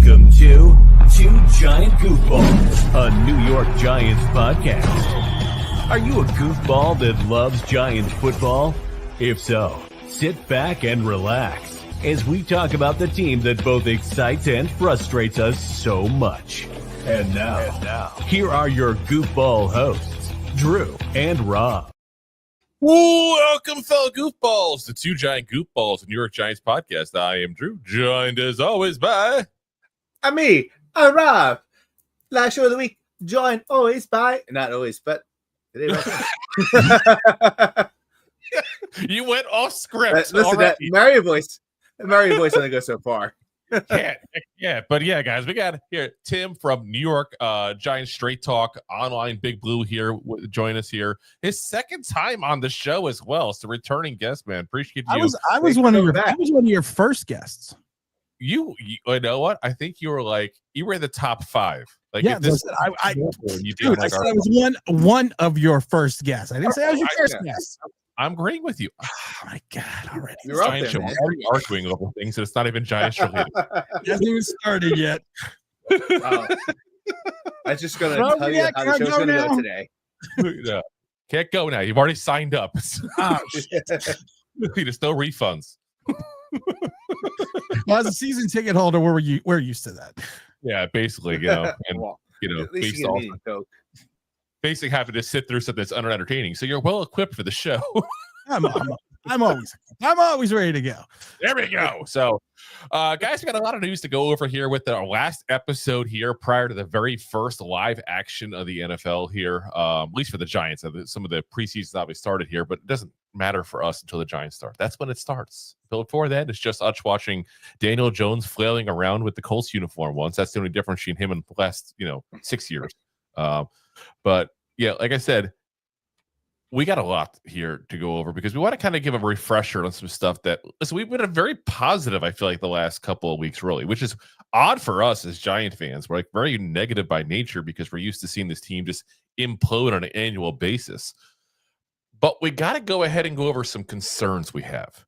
Welcome to Two Giant Goofballs, a New York Giants podcast. Are you a goofball that loves Giants football? If so, sit back and relax as we talk about the team that both excites and frustrates us so much. And now, here are your goofball hosts, Drew and Rob. Welcome, fellow goofballs, to Two Giant Goofballs, a New York Giants podcast. I am Drew, joined as always by... I'm Rob. Last show of the week, joined always by... Not always, but... Today, You went off script. Listen, that Mario voice only goes so far. Yeah, but yeah, guys, we got here Tim from New York Giants Straight Talk Online Big Blue here join us here. His second time on the show as well. So returning guest, man. Appreciate you. I was one of your first guests. You know what? I think you were in the top 5. Like, yeah, I said I was one of your first guests. I didn't say I was your first guest. I'm agreeing with you. Oh my God! Already, you're up Giant there, show. We're already arguing over things, and it's not even Giants related. It hasn't even started yet. I was just going to tell you how the show's going to go today. Yeah. Can't go now. You've already signed up. There's no refunds. Well, as a season ticket holder, we're used to that. Yeah, basically, and based off basically having to sit through something that's unentertaining. So you're well equipped for the show. I'm always ready to go. There we go. So, guys, we got a lot of news to go over here with our last episode here prior to the very first live action of the NFL here, at least for the Giants. Some of the preseasons obviously started here, but it doesn't matter for us until the Giants start. That's when it starts. But before that, it's just us watching Daniel Jones flailing around with the Colts uniform once. That's the only difference between him and the last, 6 years. But yeah, like I said, we got a lot here to go over because we want to kind of give a refresher on some stuff that, listen, we've been very positive, I feel like, the last couple of weeks, really, which is odd for us as Giant fans. We're very negative by nature because we're used to seeing this team just implode on an annual basis. But we got to go ahead and go over some concerns we have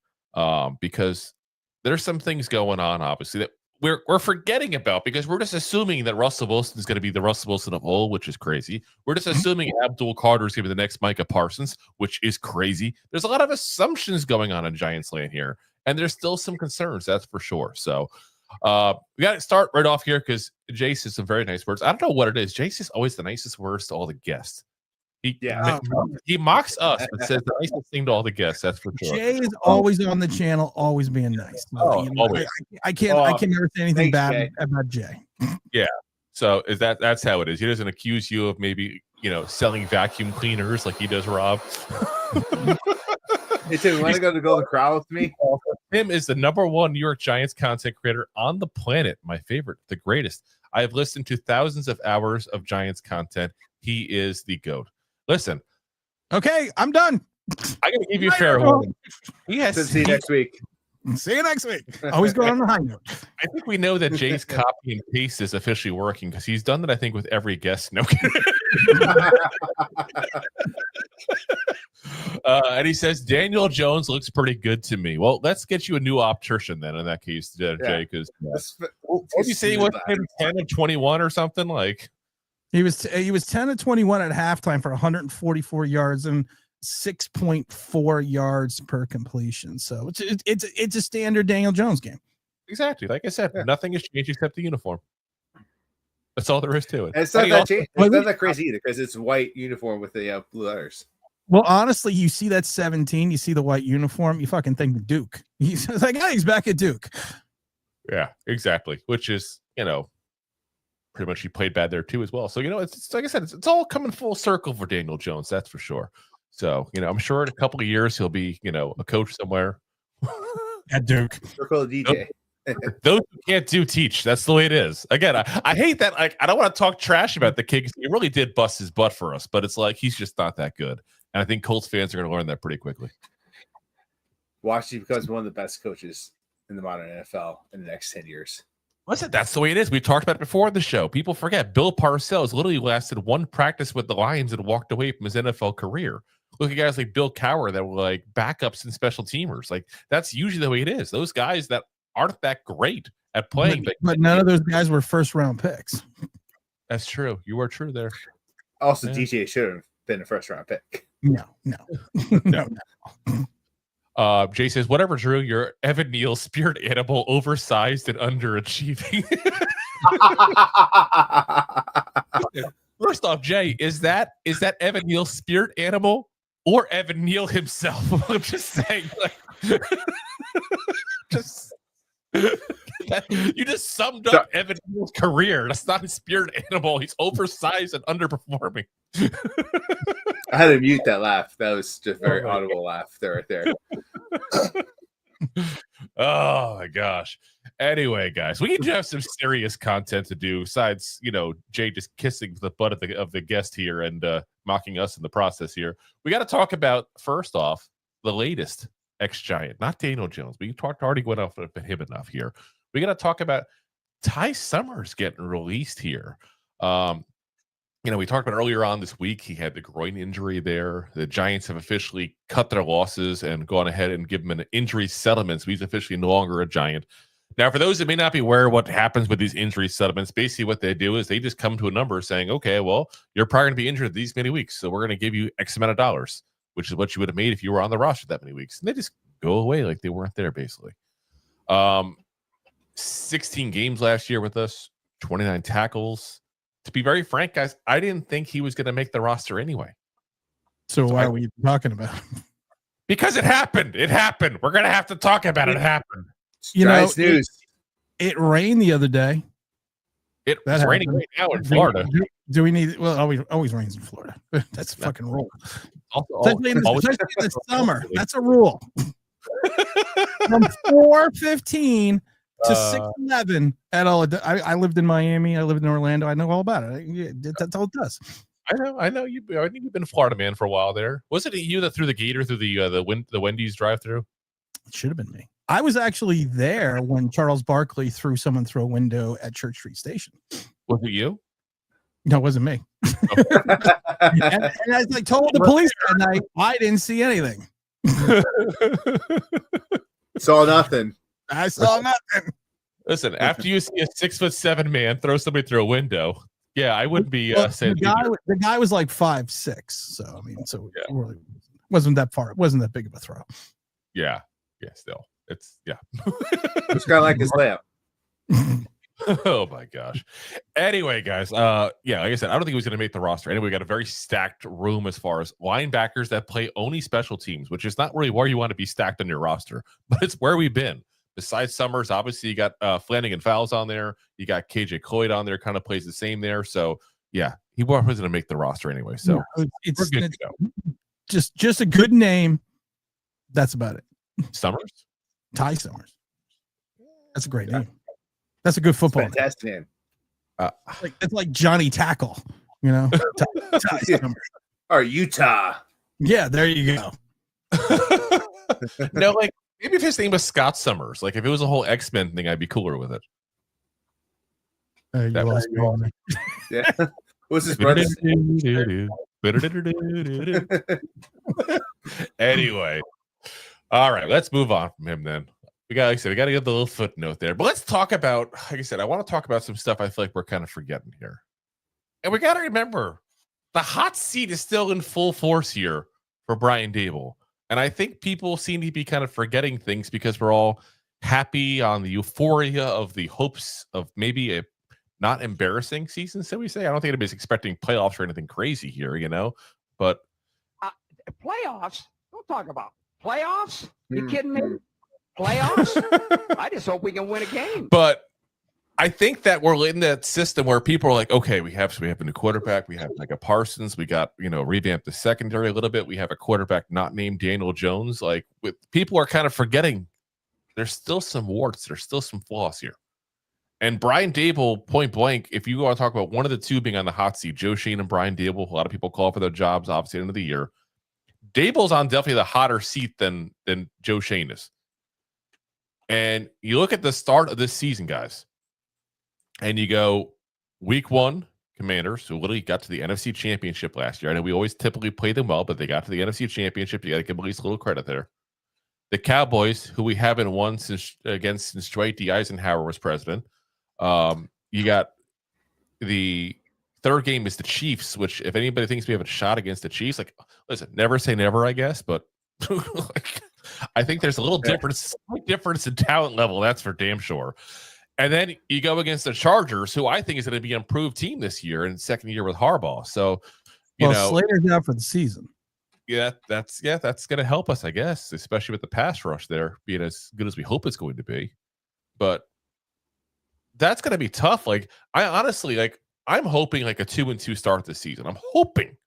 because there's some things going on, obviously, that we're forgetting about because we're just assuming that Russell Wilson is going to be the Russell Wilson of old, which is crazy. We're just assuming Abdul Carter is going to be the next Micah Parsons, which is crazy. There's a lot of assumptions going on in Giants land here, and there's still some concerns, that's for sure. So we got to start right off here because Jace has some very nice words. I don't know what it is. Jace is always the nicest words to all the guests. He mocks us and says the nicest thing to all the guests. That's for sure. Jay is always on the channel, always being nice. Always. I can't never say anything bad about Jay. Yeah. So that's how it is. He doesn't accuse you of maybe selling vacuum cleaners like he does Rob. Hey Tim, you want to go to the Golden Corral with me? Tim is the #1 New York Giants content creator on the planet. My favorite, the greatest. I have listened to thousands of hours of Giants content. He is the GOAT. Listen. Okay, I'm done. I gotta give you a fair warning. See you next week. See you next week. Always go on the high note. I think we know that Jay's copy and paste is officially working because he's done that, I think, with every guest. No kidding. And he says, Daniel Jones looks pretty good to me. Well, let's get you a new optician then in that case, Jay, because what did you say he was 10 of 21 or something? Like he was 10 of 21 at halftime for 144 yards and 6.4 yards per completion. So it's a standard Daniel Jones game. Exactly. Like I said, nothing has changed except the uniform. That's all there is to it. And it's not that crazy either because it's white uniform with the blue letters. Well, honestly, you see that 17, you see the white uniform, you fucking think Duke. He's like, hey, he's back at Duke. Yeah, exactly. Which is, pretty much he played bad there too as well. So, it's like I said, it's all coming full circle for Daniel Jones. That's for sure. So, I'm sure in a couple of years he'll be, a coach somewhere at Duke. Circle of DJ. Those who can't teach. That's the way it is. Again, I hate that. Like, I don't want to talk trash about the kid because he really did bust his butt for us, but it's like he's just not that good. And I think Colts fans are going to learn that pretty quickly. Washington becomes one of the best coaches in the modern NFL in the next 10 years. Listen, that's the way it is. We talked about it before the show. People forget Bill Parcells literally lasted one practice with the Lions and walked away from his NFL career. Look at guys like Bill Cowher that were like backups and special teamers. Like that's usually the way it is. Those guys that aren't that great at playing. But none of those guys were first round picks. That's true. You were true there. Also, Yeah. DJ should have been a first round pick. No. Jay says, whatever, Drew, you're Evan Neal, spirit animal, oversized and underachieving. First off, Jay, is that Evan Neal spirit animal or Evan Neal himself? I'm just saying, like, you just summed up Evan Neal's career. That's not his spirit animal. He's oversized and underperforming. I had to mute that laugh. That was just a very audible laugh right there. Oh my gosh. Anyway, guys, we do have some serious content to do besides, Jay just kissing the butt of the guest here and mocking us in the process here. We got to talk about, first off, the latest ex-Giant, not Daniel Jones. We already went off of him enough here. We got to talk about Ty Summers getting released here. We talked about earlier on this week, he had the groin injury there. The Giants have officially cut their losses and gone ahead and given him an injury settlement. So he's officially no longer a Giant. Now, for those that may not be aware of what happens with these injury settlements, basically what they do is they just come to a number saying, okay, well, you're probably going to be injured these many weeks. So we're going to give you X amount of dollars, which is what you would have made if you were on the roster that many weeks. And they just go away like they weren't there, basically. 16 games last year with us, 29 tackles. To be very frank, guys, I didn't think he was going to make the roster anyway. So why are we talking about it? Because it happened. It happened. We're going to have to talk about it. It happened. It rained the other day. It's raining right now in Florida. Do we need? Well, always rains in Florida. That's a fucking rule. Especially in the summer. That's a rule. From 4:15 to 6:11 at all. I lived in Miami. I lived in Orlando. I know all about it. That's all it does. I know you. I think you've been a Florida man for a while there. Wasn't it you that threw the gator through the Wendy's drive-through? It should have been me. I was actually there when Charles Barkley threw someone through a window at Church Street Station. Was it you? No, it wasn't me. and as I told the police that night, I didn't see anything. Saw nothing. I saw nothing. Listen, after you see a 6'7" man throw somebody through a window, yeah, I wouldn't be saying the guy was like 5'6", so I mean, it really wasn't that far. It wasn't that big of a throw. Yeah, still, it's This guy like his layup. Oh my gosh. Anyway, guys, like I said, I don't think he was going to make the roster. Anyway, we got a very stacked room as far as linebackers that play only special teams, which is not really where you want to be stacked on your roster, but it's where we've been. Besides Summers, obviously you got Flanagan Fowles on there. You got KJ Cloyd on there, kind of plays the same there. So yeah, he wasn't going to make the roster anyway. So it's good to go. Just a good name. That's about it. Summers, Ty Summers. That's a great name. That's a good football. Fantastic name. It's like Johnny Tackle, Ty Summers. Or Utah. Yeah, there you go. No, like maybe if his name was Scott Summers, like if it was a whole X-Men thing, I'd be cooler with it. Yeah. What's his brother? Anyway, all right, let's move on from him then. We got to get the little footnote there, but let's talk about, like I said, I want to talk about some stuff I feel like we're kind of forgetting here. And we got to remember the hot seat is still in full force here for Brian Daboll. And I think people seem to be kind of forgetting things because we're all happy on the euphoria of the hopes of maybe a not embarrassing season, so we say. I don't think anybody's expecting playoffs or anything crazy here, but playoffs? Don't talk about playoffs. You kidding me? Playoffs? I just hope we can win a game. But I think that we're in that system where people are like, okay, we have a new quarterback. We have like a Parsons. We got, revamped the secondary a little bit. We have a quarterback not named Daniel Jones. Like, people are kind of forgetting there's still some warts. There's still some flaws here. And Brian Daboll, point blank, if you want to talk about one of the two being on the hot seat, Joe Schoen and Brian Daboll, a lot of people call for their jobs, obviously, at the end of the year. Daboll's on definitely the hotter seat than Joe Schoen is. And you look at the start of this season, guys, and you go week 1, Commanders, who literally got to the NFC Championship last year. I know we always typically play them well, but they got to the NFC Championship. You got to give them at least a little credit there. the Cowboys, who we haven't won since Dwight D. Eisenhower was president. You got the third game is the Chiefs, which if anybody thinks we have a shot against the Chiefs, like, listen, never say never, I guess, but like, I think there's a little difference in talent level. That's for damn sure. And then you go against the Chargers, who I think is going to be an improved team this year in second year with Harbaugh. So, you know, Slater's out for the season. Yeah, that's going to help us, I guess, especially with the pass rush there being as good as we hope it's going to be. But that's going to be tough. Like, I honestly, like, I'm hoping like a 2-2 start this season. I'm hoping.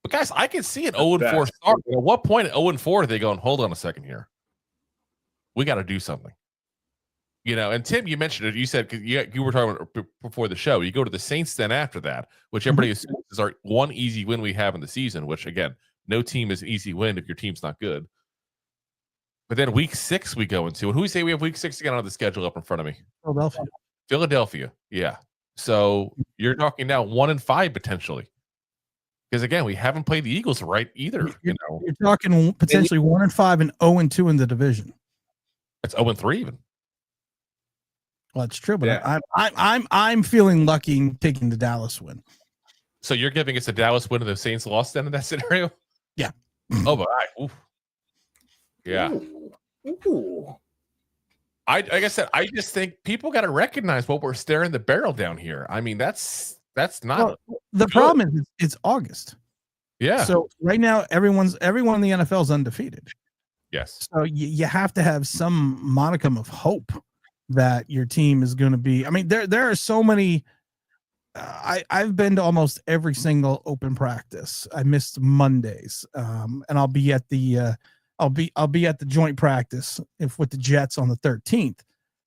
But guys, I can see an 0-4 start. At what point at 0-4 are they going, hold on a second here? We got to do something. You know, and Tim, you mentioned it. You said, because you were talking about before the show, you go to the Saints then after that, which everybody assumes is our one easy win we have in the season, which, again, no team is an easy win if your team's not good. But then week 6 we go into, and who we say we have week 6 again on the schedule up in front of me? Philadelphia. Yeah. So you're talking now 1-5 potentially. Because again, we haven't played the Eagles right either. You're talking potentially 1-5 and 0-2 in the division. It's 0-3 even. Well, it's true, but yeah. I'm feeling lucky taking the Dallas win. So you're giving us a Dallas win and the Saints lost then in that scenario? Yeah. Oh, but yeah. Ooh. Like I said, I just think people got to recognize what we're staring the barrel down here. I mean, that's not the problem is it's August. Yeah. So right now, everyone in the NFL is undefeated. Yes. So you have to have some modicum of hope that your team is going to be. I mean, there are so many. I've been to almost every single open practice. I missed Mondays, and I'll be at the I'll be at the joint practice with the Jets on the 13th.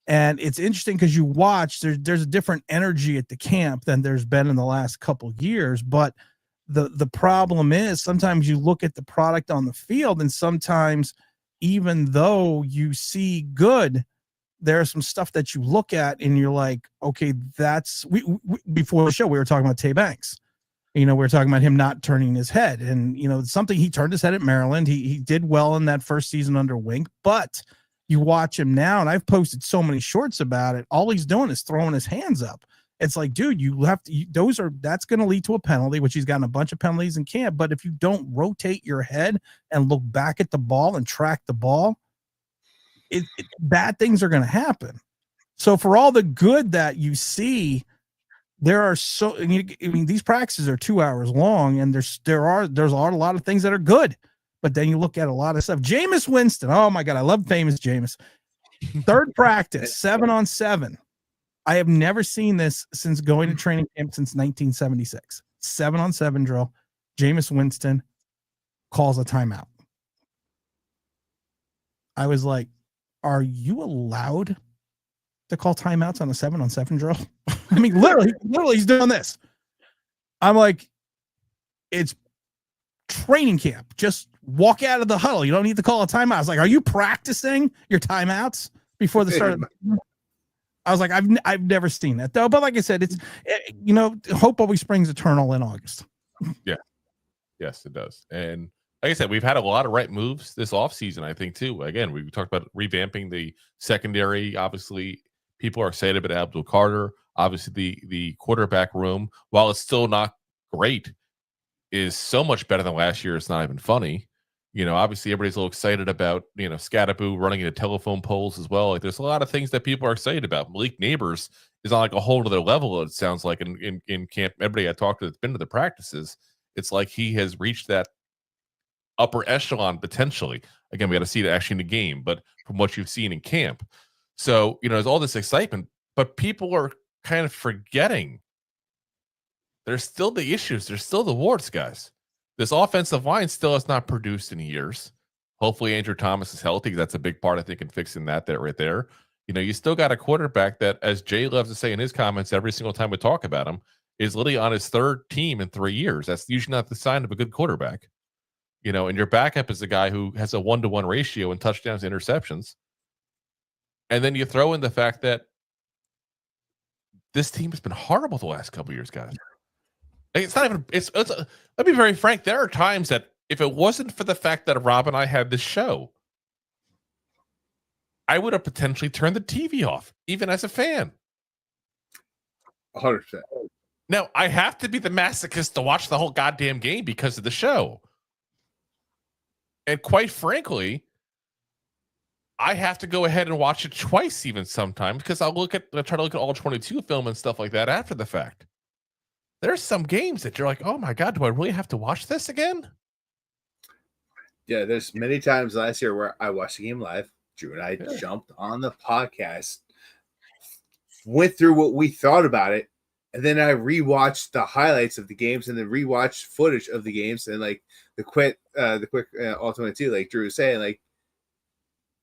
And it's interesting because you watch, there's a different energy at the camp than there's been in the last couple of years. But the problem is sometimes you look at the product on the field, and sometimes even though you see good, there's some stuff that you look at and you're like, okay, that's we before the show, we were talking about Tay Banks. You know, we were talking about him not turning his head, and, you know, something, he turned his head at Maryland. He did well in that first season under Wink, but you watch him now, and I've posted so many shorts about it. All he's doing is throwing his hands up. It's like, dude, you have to, that's going to lead to a penalty, which he's gotten a bunch of penalties in camp. But if you don't rotate your head and look back at the ball and track the ball, bad things are going to happen. So for all the good that you see, there's these practices are 2 hours long, and there's a lot of things that are good, but then you look at a lot of stuff. Jameis Winston, oh my God, I love famous Jameis. Third practice, 7-on-7. I have never seen this since going to training camp since 1976. 7-on-7 drill. Jameis Winston calls a timeout. I was like, are you allowed to call timeouts on a 7-on-7 drill? I mean, literally he's doing this. I'm like, it's training camp. Just walk out of the huddle. You don't need to call a timeout. I was like, are you practicing your timeouts before the start? I was like, I've never seen that though. But like I said, it's, you know, hope always springs eternal in August. Yeah. Yes, it does. And like I said, we've had a lot of right moves this offseason, I think, too. Again, we talked about revamping the secondary. Obviously, people are excited about Abdul Carter. Obviously, the quarterback room, while it's still not great, is so much better than last year. It's not even funny. You know, obviously, everybody's a little excited about, you know, Scatterboo running into telephone poles as well. Like, there's a lot of things that people are excited about. Malik Nabers is on like a whole other level, it sounds like, in camp. Everybody I talked to that's been to the practices, it's like he has reached that upper echelon potentially. Again, we got to see it actually in the game, but from what you've seen in camp. So, you know, there's all this excitement, but people are kind of forgetting there's still the issues. There's still the warts, guys. This offensive line still has not produced in years. Hopefully Andrew Thomas is healthy. That's a big part, I think, in fixing that right there. You know, you still got a quarterback that, as Jay loves to say in his comments every single time we talk about him, is literally on his third team in 3 years. That's usually not the sign of a good quarterback. You know, and your backup is a guy who has a 1-to-1 ratio in touchdowns and interceptions. And then you throw in the fact that this team has been horrible the last couple of years, guys. Like, it's not even, let me be very frank. There are times that if it wasn't for the fact that Rob and I had this show, I would have potentially turned the TV off, even as a fan. 100%. Now, I have to be the masochist to watch the whole goddamn game because of the show. And quite frankly, I have to go ahead and watch it twice even sometimes because I'll try to look at all 22 film and stuff like that after the fact. There's some games that you're like, oh my God, do I really have to watch this again? Yeah, there's many times last year where I watched the game live. Drew and I jumped on the podcast, went through what we thought about it, and then I rewatched the highlights of the games and then rewatched footage of the games and like the quick all 22, like Drew was saying, like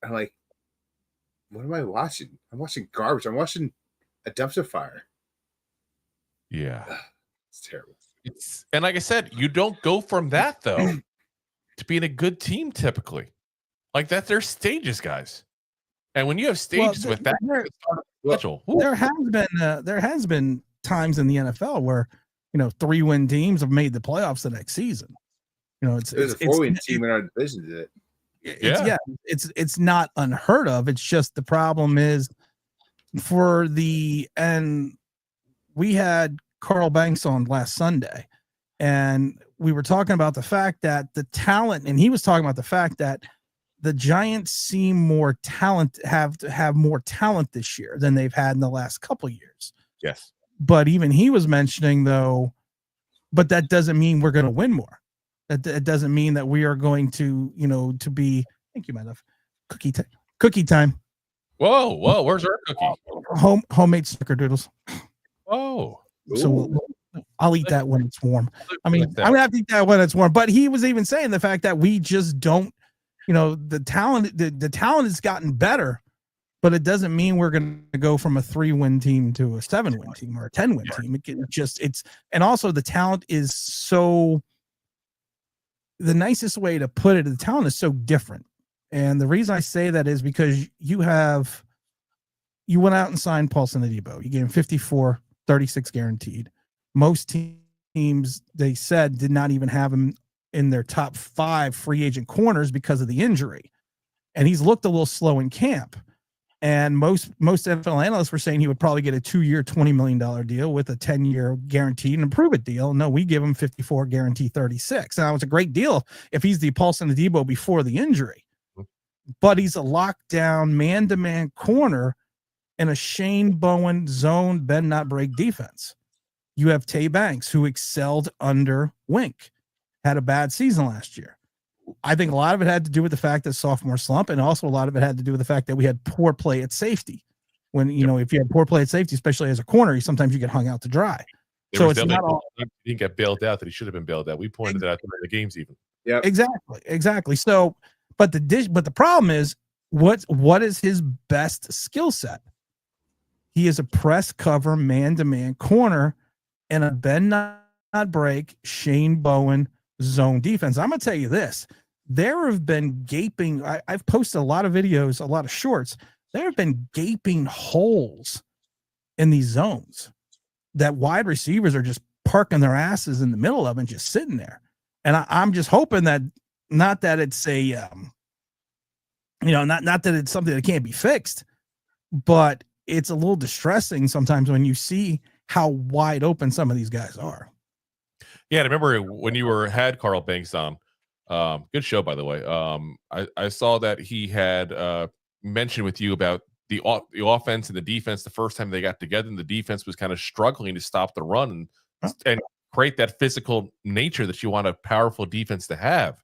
I'm like, what am I watching? I'm watching garbage. I'm watching a dumpster fire. Yeah. It's terrible. And like I said, you don't go from that though to being a good team typically. Like that, there's stages, guys. And when you have stages with that schedule, there has been times in the NFL where 3-win teams have made the playoffs the next season. It's a 4-win team in our division did it. It's not unheard of. It's just the problem is and we had Carl Banks on last Sunday, and we were talking about the fact that the talent, and he was talking about the fact that the Giants seem more talent, have more talent this year than they've had in the last couple of years. Yes. But even he was mentioning though, but that doesn't mean we're going to win more. It doesn't mean that we are going to, to be, thank you, my love. Cookie time. Whoa. Where's our cookie? Homemade snickerdoodles. Oh. So I'll eat that when it's warm. I mean, I'm going to have to eat that when it's warm. But he was even saying the fact that we just don't, the talent has gotten better, but it doesn't mean we're going to go from a 3-win team to a 7-win team or a 10-win team. And also the talent is so, the nicest way to put it, the talent is so different. And the reason I say that is because you went out and signed Paulson Adebo. You gave him 54, 36 guaranteed. Most teams, they said, did not even have him in their top 5 free agent corners because of the injury. And he's looked a little slow in camp. And most NFL analysts were saying he would probably get a 2-year, $20 million deal with a 10-year guaranteed and improve it deal. No, we give him 54, guarantee 36. Now, it's a great deal if he's the Paulson Adebo before the injury. But he's a lockdown, man-to-man corner in a Shane Bowen zone, bend not break defense. You have Tay Banks, who excelled under Wink, had a bad season last year. I think a lot of it had to do with the fact that sophomore slump, and also a lot of it had to do with the fact that we had poor play at safety. When, if you had poor play at safety, especially as a corner, sometimes you get hung out to dry. So it's not all. He didn't get bailed out that he should have been bailed out. We pointed that out during the games even. Yeah, exactly. So, but the problem is, what is his best skill set? He is a press cover, man-to-man corner and a bend not break Shane Bowen zone defense. I'm going to tell you this. There have been gaping. I've posted a lot of videos, a lot of shorts. There have been gaping holes in these zones that wide receivers are just parking their asses in the middle of and just sitting there. And I'm just hoping that not that it's a, not that it's something that can't be fixed, but it's a little distressing sometimes when you see how wide open some of these guys are. Yeah, I remember when you had Carl Banks on. Good show, by the way. I saw that he had mentioned with you about the offense and the defense the first time they got together, and the defense was kind of struggling to stop the run and create that physical nature that you want a powerful defense to have.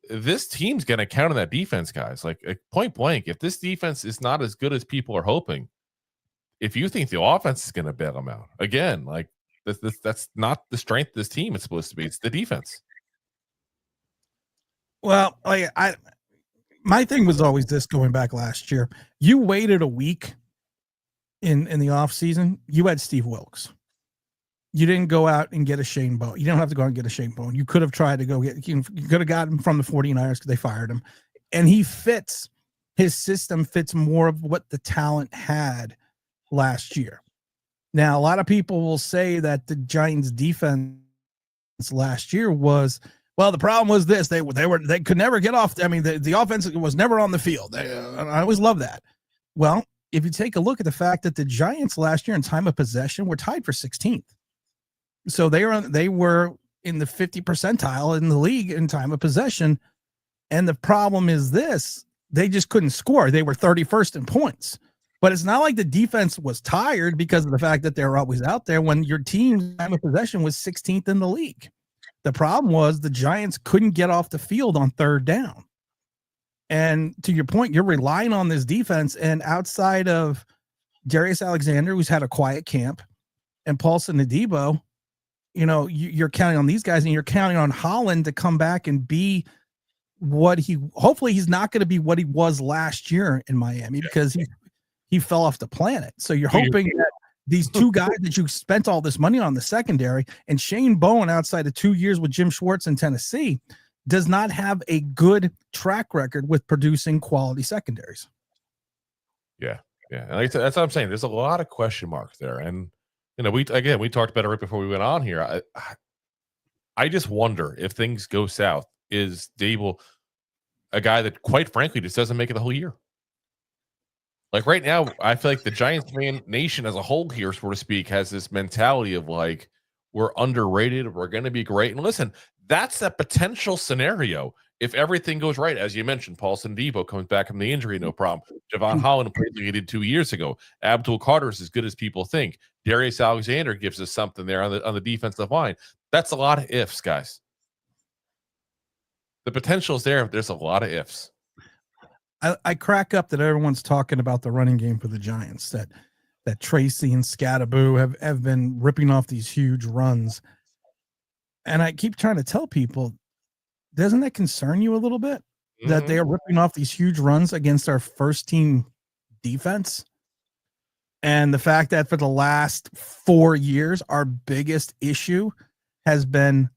This team's going to count on that defense, guys. Like point blank, if this defense is not as good as people are hoping, if you think the offense is going to bail them out, again, like that's not the strength of this team. It's supposed to be. It's the defense. Well, my thing was always this going back last year. You waited a week in the off season. You had Steve Wilkes. You didn't go out and get a Shane Bowen. You don't have to go out and get a Shane Bowen. You could have tried to go get, you could have gotten him from the 49ers because they fired him. And his system fits more of what the talent had last year. Now, a lot of people will say that the Giants defense last year was Well, the problem was this: they could never get off. I mean, the offense was never on the field. I always love that. Well, if you take a look at the fact that the Giants last year in time of possession were tied for 16th, so they were in the 50th percentile in the league in time of possession. And the problem is this: they just couldn't score. They were 31st in points. But it's not like the defense was tired because of the fact that they were always out there when your team's time of possession was 16th in the league. The problem was the Giants couldn't get off the field on third down. And to your point, you're relying on this defense. And outside of Darius Alexander, who's had a quiet camp, and Paulson Adebo, you're counting on these guys, and you're counting on Holland to come back and be hopefully he's not going to be what he was last year in Miami because he fell off the planet. So you're hoping that these two guys that you spent all this money on the secondary, and Shane Bowen, outside of 2 years with Jim Schwartz in Tennessee, does not have a good track record with producing quality secondaries. Yeah. And that's what I'm saying. There's a lot of question marks there. And, we talked about it right before we went on here. I just wonder if things go south, is Daboll a guy that, quite frankly, just doesn't make it the whole year? Like right now, I feel like the Giants nation as a whole here, so to speak, has this mentality of like, we're underrated, we're going to be great. And listen, that's a potential scenario if everything goes right. As you mentioned, Paulson Adebo comes back from the injury, no problem. Javon Holland played like he did 2 years ago. Abdul Carter is as good as people think. Darius Alexander gives us something there on the defensive line. That's a lot of ifs, guys. The potential is there. There's a lot of ifs. I crack up that everyone's talking about the running game for the Giants, that Tracy and Scattaboo have been ripping off these huge runs. And I keep trying to tell people, doesn't that concern you a little bit that they are ripping off these huge runs against our first team defense? And the fact that for the last 4 years, our biggest issue has been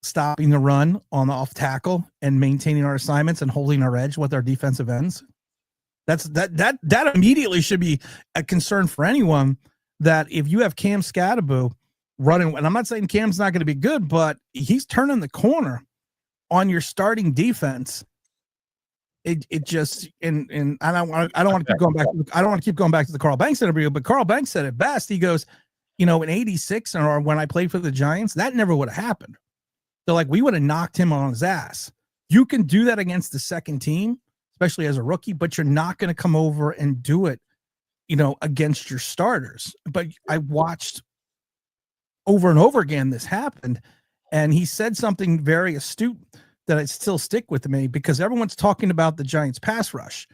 stopping the run on the off tackle and maintaining our assignments and holding our edge with our defensive ends. That immediately should be a concern for anyone, that if you have Cam Scattaboo running, and I'm not saying Cam's not going to be good, but he's turning the corner on your starting defense. It just, and I don't want to keep going back. I don't want to keep going back to the Carl Banks interview, but Carl Banks said it best. He goes, in '86 or when I played for the Giants, that never would have happened. So like we would have knocked him on his ass. You can do that against the second team, especially as a rookie, but you're not going to come over and do it, against your starters. But I watched over and over again this happened, and he said something very astute that I still stick with me, because everyone's talking about the Giants pass rush.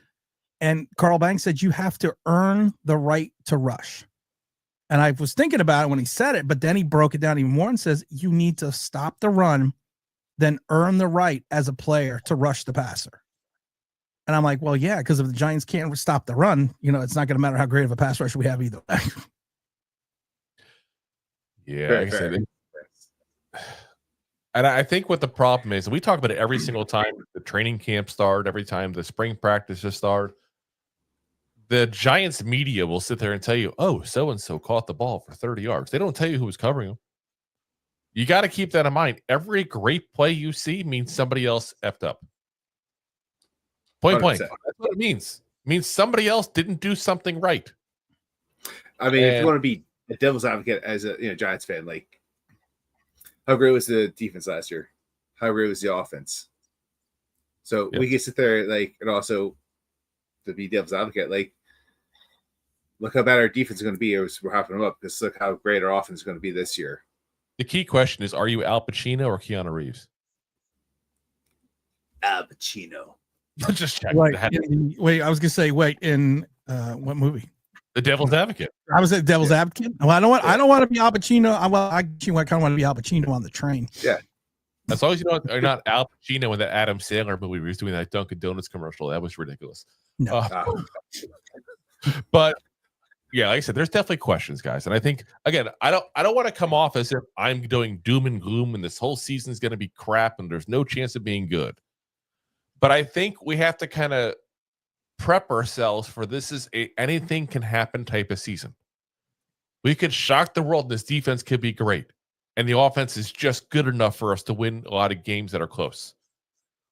And Carl Banks said, you have to earn the right to rush. And I was thinking about it when he said it, but then he broke it down even more and says, you need to stop the run, then earn the right as a player to rush the passer. And I'm like, well, yeah, because if the Giants can't stop the run, it's not going to matter how great of a pass rush we have either. Yeah, like I said, and I think what the problem is, we talk about it every single time the training camp start, every time the spring practices start. The Giants media will sit there and tell you, oh, so-and-so caught the ball for 30 yards. They don't tell you who was covering them. You got to keep that in mind. Every great play you see means somebody else effed up. Point 100%. blank. That's what it means. It means somebody else didn't do something right. I mean, if you want to be a devil's advocate as a Giants fan, like, how great was the defense last year? How great was the offense? So we can sit there, like, and also to be devil's advocate, like, look how bad our defense is going to be as we're hopping them up. Just look how great our offense is going to be this year. The key question is, are you Al Pacino or Keanu Reeves? Al Pacino. Just checking. Wait, I was going to say, in what movie? The Devil's Advocate. I was at Devil's Advocate. Well, I don't want to be Al Pacino. I kind of want to be Al Pacino on the train. Yeah. As long as you are not Al Pacino in that Adam Sandler movie where he was doing that Dunkin' Donuts commercial. That was ridiculous. No. But yeah, like I said, there's definitely questions, guys. And I think, again, I don't want to come off as if I'm doing doom and gloom and this whole season is going to be crap and there's no chance of being good. But I think we have to kind of prep ourselves for this is anything can happen type of season. We could shock the world. This defense could be great. and the offense is just good enough for us to win a lot of games that are close.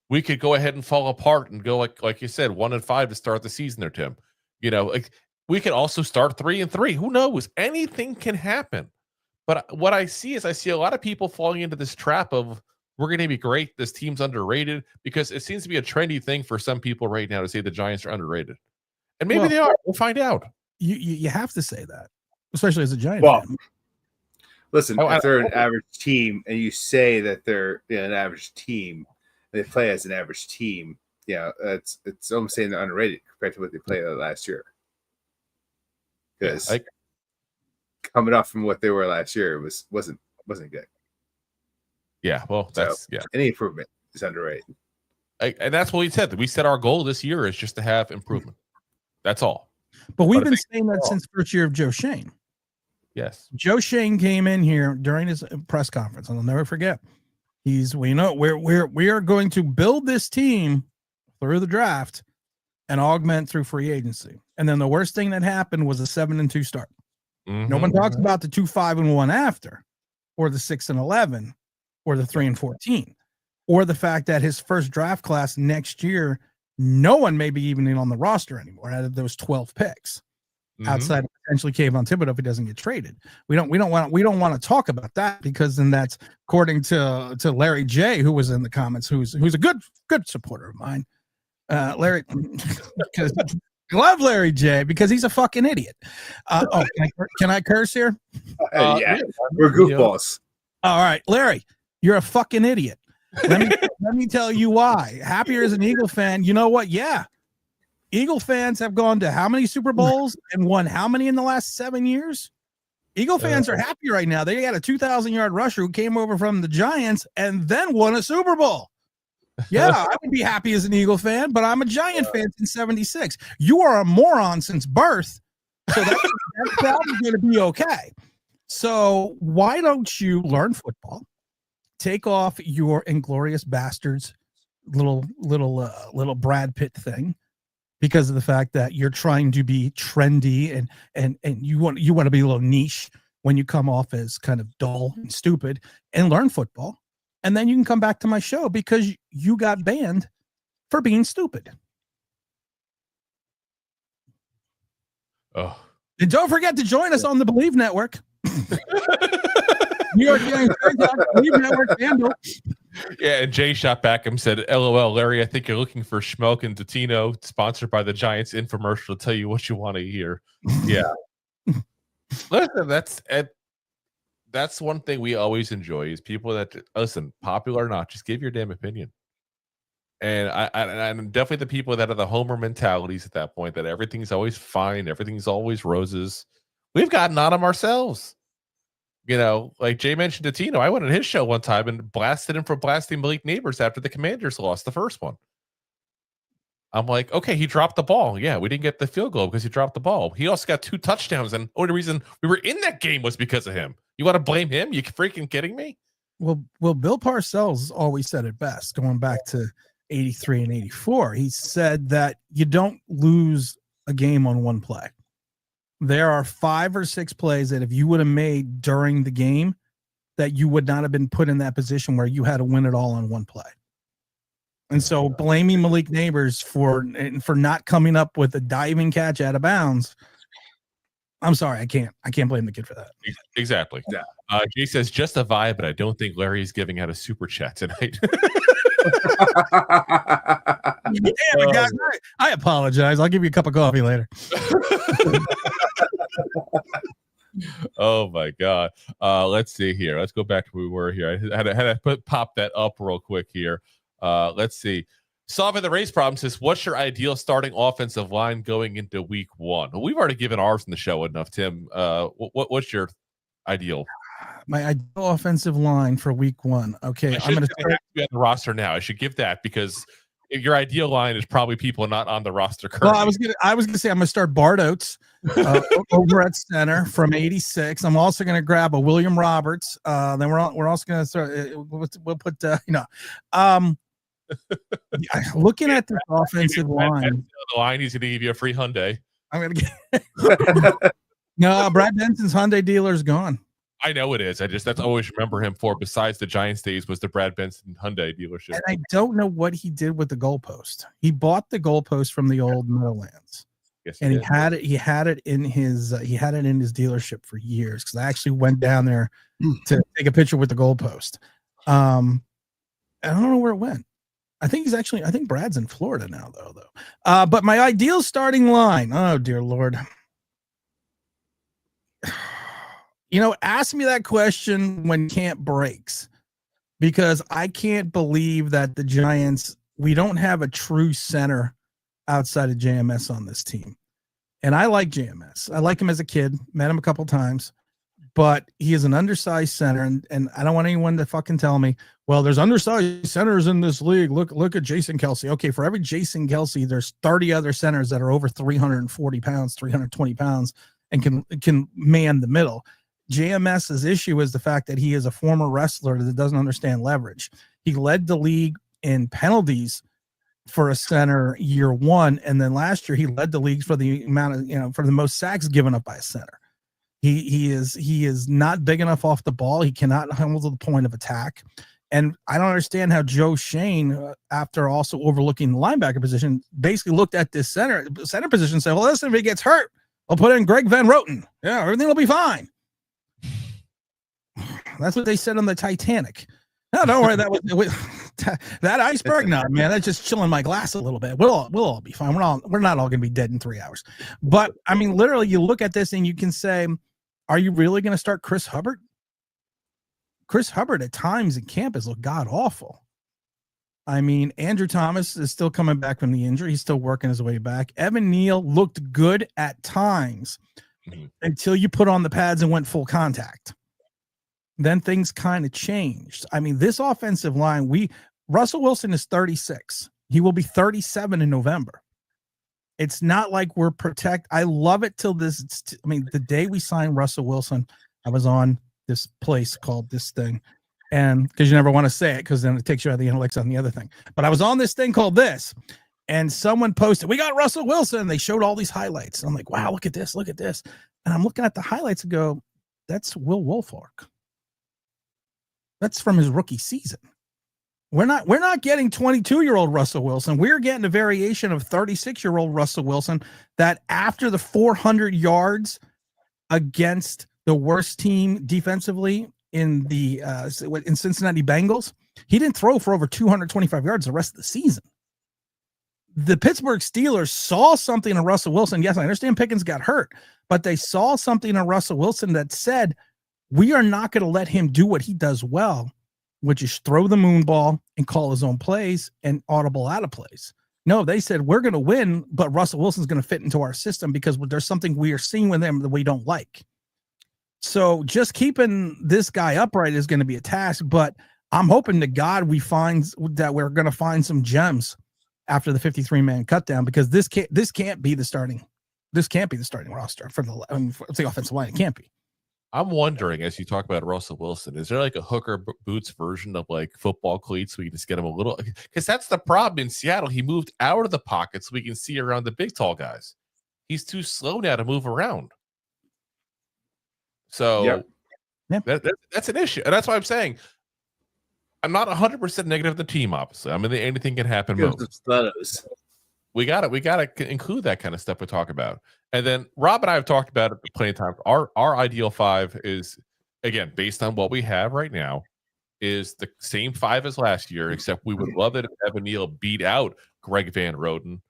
We could go ahead and fall apart and go like you said, 1-5 to start the season there, Tim. Like we could also start 3-3. Who knows? Anything can happen. But what I see is a lot of people falling into this trap of we're going to be great. This team's underrated, because it seems to be a trendy thing for some people right now to say the Giants are underrated. And maybe they are. We'll find out. You have to say that, especially as a Giant fan. Listen, if they're an average team and you say that they're an average team, and they play as an average team, it's almost saying they're underrated compared to what they played last year. Because coming off from what they were last year, it wasn't good. Yeah, well, any improvement is underrated. And that's what we said. We said our goal this year is just to have improvement. That's all. But we've been saying that since first year of Joe Schoen. Yes. Joe Schoen came in here during his press conference, and I'll never forget. We are going to build this team through the draft and augment through free agency. And then the worst thing that happened was a 7-2 start. Mm-hmm. No one talks about the 2-5-1 after, or the 6-11, or the 3-14, or the fact that his first draft class next year, no one may be even on the roster anymore out of those 12 picks, outside of potentially Kayvon Thibodeau if he doesn't get traded. We don't want to talk about that, because then that's according to Larry J, who was in the comments, who's a good supporter of mine. Larry, because love Larry J because he's a fucking idiot. Can I curse here? Yeah, we're goofballs. All right, Larry, you're a fucking idiot. Let me tell you why. Happier as an Eagle fan, you know what? Yeah. Eagle fans have gone to how many Super Bowls and won how many in the last 7 years? Eagle fans are happy right now. They got a 2,000-yard rusher who came over from the Giants and then won a Super Bowl. Yeah, I would be happy as an Eagle fan, but I'm a Giant fan since 76. You are a moron since birth, so that's probably going to be okay. So why don't you learn football? Take off your Inglorious Bastards little Brad Pitt thing, because of the fact that you're trying to be trendy and you want to be a little niche when you come off as kind of dull and stupid, and learn football. And then you can come back to my show because you got banned for being stupid. Oh. And don't forget to join us on the Believe Network. New York Giants Believe Network handle. Yeah, and Jay shot back and said, LOL, Larry, I think you're looking for Schmelk and Totino, sponsored by the Giants infomercial, to tell you what you want to hear. Yeah. Listen, that's one thing we always enjoy is people that, listen, popular or not, just give your damn opinion. And I'm definitely the people that are the homer mentalities at that point, that everything's always fine, everything's always roses. We've gotten on them ourselves. Like Jay mentioned Totino, I went on his show one time and blasted him for blasting Malik Nabers after the Commanders lost the first one. I'm like, okay, he dropped the ball. Yeah, we didn't get the field goal because he dropped the ball. He also got 2 touchdowns, and the only reason we were in that game was because of him. You want to blame him? You freaking kidding me? Well, Bill Parcells always said it best, going back to 83 and 84. He said that you don't lose a game on one play. There are 5 or 6 plays that if you would have made during the game, that you would not have been put in that position where you had to win it all on one play. And so blaming Malik Nabers for not coming up with a diving catch out of bounds, I'm sorry, I can't blame the kid for that. Exactly. Yeah. Jay says just a vibe, but I don't think Larry's giving out a super chat tonight. Damn it, guys. I apologize. I'll give you a cup of coffee later. Oh my God. Let's see here. Let's go back to where we were here. I had to pop that up real quick here. Let's see. Solving the race problem says, what's your ideal starting offensive line going into week 1? Well, we've already given ours in the show enough, Tim. What's your ideal? My ideal offensive line for week 1. Okay, I'm going to be on the roster now. I should give that because your ideal line is probably people not on the roster currently. Well, I was gonna say I'm gonna start Bart Oates over at center from 86. I'm also gonna grab a William Roberts. Then we're also gonna start. We'll put looking at the offensive line. The line, he's gonna give you a free Hyundai. I'm gonna get. No, Brad Benson's Hyundai dealer is gone. I know it is. That's always remember him for. Besides the Giants days, was the Brad Benson Hyundai dealership. And I don't know what he did with the goalpost. He bought the goalpost from the old Meadowlands. Yes, and he had it in his dealership for years, because I actually went down there to take a picture with the goalpost. I don't know where it went. I think Brad's in Florida now though. But my ideal starting line, oh dear Lord. Ask me that question when camp breaks, because I can't believe that the Giants, we don't have a true center outside of JMS on this team. And I like JMS. I like him as a kid, met him a couple times, but he is an undersized center. And I don't want anyone to fucking tell me, well, there's undersized centers in this league. Look at Jason Kelsey. Okay, for every Jason Kelsey, there's 30 other centers that are over 340 pounds, 320 pounds, and can man the middle. JMS's issue is the fact that he is a former wrestler that doesn't understand leverage. He led the league in penalties for a center year one, and then last year he led the league for the amount of for the most sacks given up by a center. He is not big enough off the ball. He cannot handle the point of attack. And I don't understand how Joe Shane, after also overlooking the linebacker position, basically looked at this center position and said, well, listen, if he gets hurt, I'll put in Greg Van Roten. Yeah, everything will be fine. That's what they said on the Titanic. No, don't worry. That was that iceberg. No, man, that's just chilling my glass a little bit. We'll all be fine. We're not all going to be dead in 3 hours. But I mean, literally, you look at this and you can say, are you really going to start Chris Hubbard? Chris Hubbard at times in camp has looked god awful. I mean, Andrew Thomas is still coming back from the injury. He's still working his way back. Evan Neal looked good at times until you put on the pads and went full contact. Then things kind of changed. I mean, this offensive line, Russell Wilson is 36. He will be 37 in November. It's not like we're I love it till the day we signed Russell Wilson, I was on this place called this thing. And because you never want to say it, because then it takes you out of the analytics on the other thing. But I was on this thing called this, and someone posted, we got Russell Wilson. And they showed all these highlights. And I'm like, wow, look at this. Look at this. And I'm looking at the highlights and go, that's Will Wolfark. That's from his rookie season. We're not getting 22-year-old Russell Wilson. We're getting a variation of 36-year-old Russell Wilson that after the 400 yards against the worst team defensively in the in Cincinnati Bengals, he didn't throw for over 225 yards the rest of the season. The Pittsburgh Steelers saw something in Russell Wilson. Yes, I understand Pickens got hurt, but they saw something in Russell Wilson that said, we are not going to let him do what he does well, which is throw the moon ball and call his own plays and audible out of plays. No, they said, we're going to win, but Russell Wilson's going to fit into our system because there's something we are seeing with him that we don't like. So just keeping this guy upright is going to be a task, but I'm hoping to God we're going to find some gems after the 53-man cutdown, because this can't be the starting roster for the offensive line. It can't be. I'm wondering, as you talk about Russell Wilson, is there like a hooker boots version of like football cleats so we can just get him a little? Because that's the problem in Seattle. He moved out of the pocket so we can see around the big, tall guys. He's too slow now to move around. So that's an issue. And that's why I'm saying I'm not 100% negative of the team, obviously. I mean, anything can happen. We got to include that kind of stuff we talk about. And then Rob and I have talked about it plenty of times. Our ideal five is, again, based on what we have right now, is the same five as last year, except we would love it if Evan Neal beat out Greg Van Roten,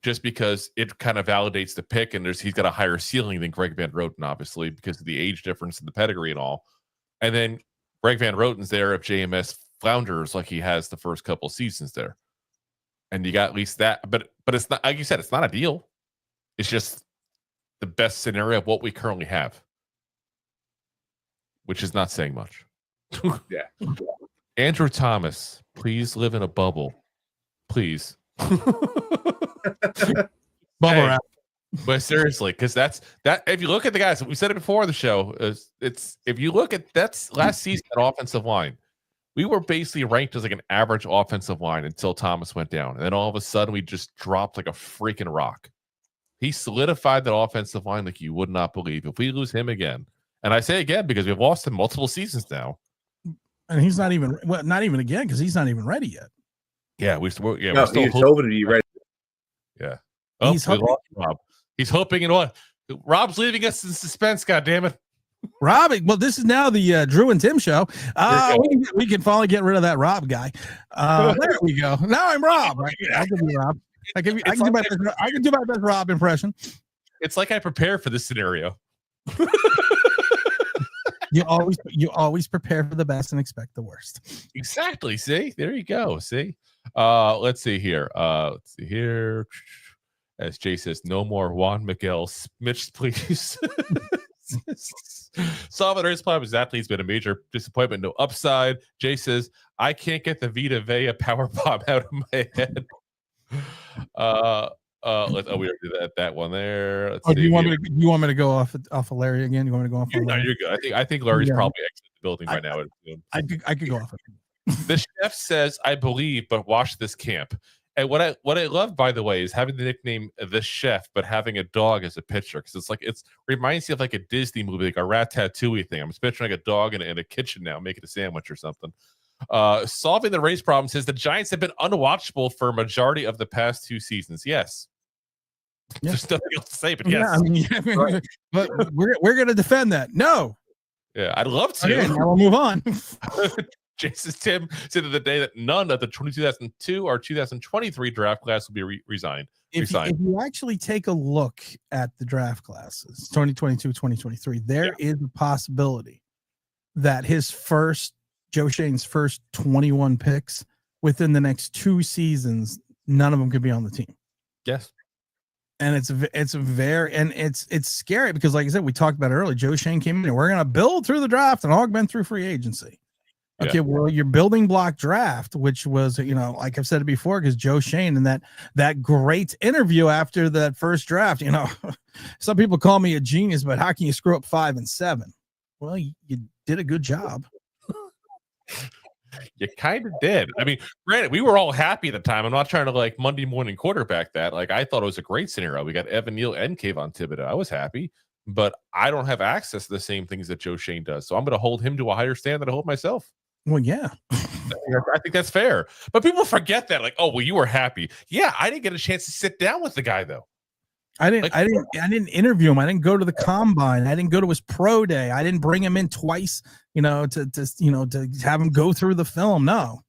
just because it kind of validates the pick, and he's got a higher ceiling than Greg Van Roten, obviously, because of the age difference and the pedigree and all. And then Greg Van Roten's there if JMS flounders like he has the first couple seasons there. And you got at least that, but it's not, like you said, it's not ideal. It's just the best scenario of what we currently have, which is not saying much. Yeah. Andrew Thomas, please live in a bubble, please. Bubble wrap. But seriously, because that. If you look at the guys, we said it before the show. It's if you look at that's last season at offensive line. We were basically ranked as like an average offensive line until Thomas went down. And then all of a sudden we just dropped like a freaking rock. He solidified that offensive line like you would not believe. If we lose him again, And I say again because we've lost him multiple seasons now. And he's not even again because he's not even ready yet. Yeah, we're still he's hoping hoping to be ready. Yeah. Oh, He's hoping. Rob. He's hoping and what? Rob's leaving us in suspense. God damn it. Rob, well, this is now the Drew and Tim show. We can finally get rid of that Rob guy. There we go. Now I'm Rob. I can be Rob. I can do my best Rob impression. It's like I prepared for this scenario. You always prepare for the best and expect the worst. Exactly. See, there you go. See, let's see here. As Jay says, no more Juan Miguel Mitch, please. Salvador's plan with athlete's been a major disappointment. No upside. Jay says, I can't get the Vita Vea power bomb out of my head. We already did that one there. Let's see. Do you want me to go off of Larry again? You want me to go off? No, you're good. I think Larry's probably exited the building by now. I could go off. The chef says, I believe, but watch this camp. And what I love, by the way, is having the nickname the chef, but having a dog as a picture, because it's reminds you of like a Disney movie, like a Ratatouille thing. I'm just picturing like a dog in a kitchen now, making a sandwich or something. Solving the race problem says the Giants have been unwatchable for a majority of the past 2 seasons. Yes. There's nothing else to say, but yes. Right. But we're going to defend that. No. Yeah, I'd love to. Okay, now we'll move on. Jason Tim said the day that none of the 2002 or 2023 draft class will be resigned. If you actually take a look at the draft classes, 2022, 2023, there is a possibility that Joe Shane's first 21 picks within the next 2 seasons, none of them could be on the team. Yes. And it's scary because, like I said, we talked about it earlier. Joe Shane came in and we're going to build through the draft and augment through free agency. Okay, well, your building block draft, which was, like I've said it before, because Joe Shane and that great interview after that first draft, some people call me a genius, but how can you screw up 5 and 7? Well, you did a good job. You kind of did. I mean, granted, we were all happy at the time. I'm not trying to like Monday morning quarterback that. Like, I thought it was a great scenario. We got Evan Neal and Kayvon Thibodeau. I was happy, but I don't have access to the same things that Joe Shane does. So I'm going to hold him to a higher standard than I hold myself. Well, yeah. I think that's fair. But people forget that. Like, oh, well, you were happy. Yeah, I didn't get a chance to sit down with the guy, though. I didn't interview him. I didn't go to the combine. I didn't go to his pro day. I didn't bring him in twice, to have him go through the film. No.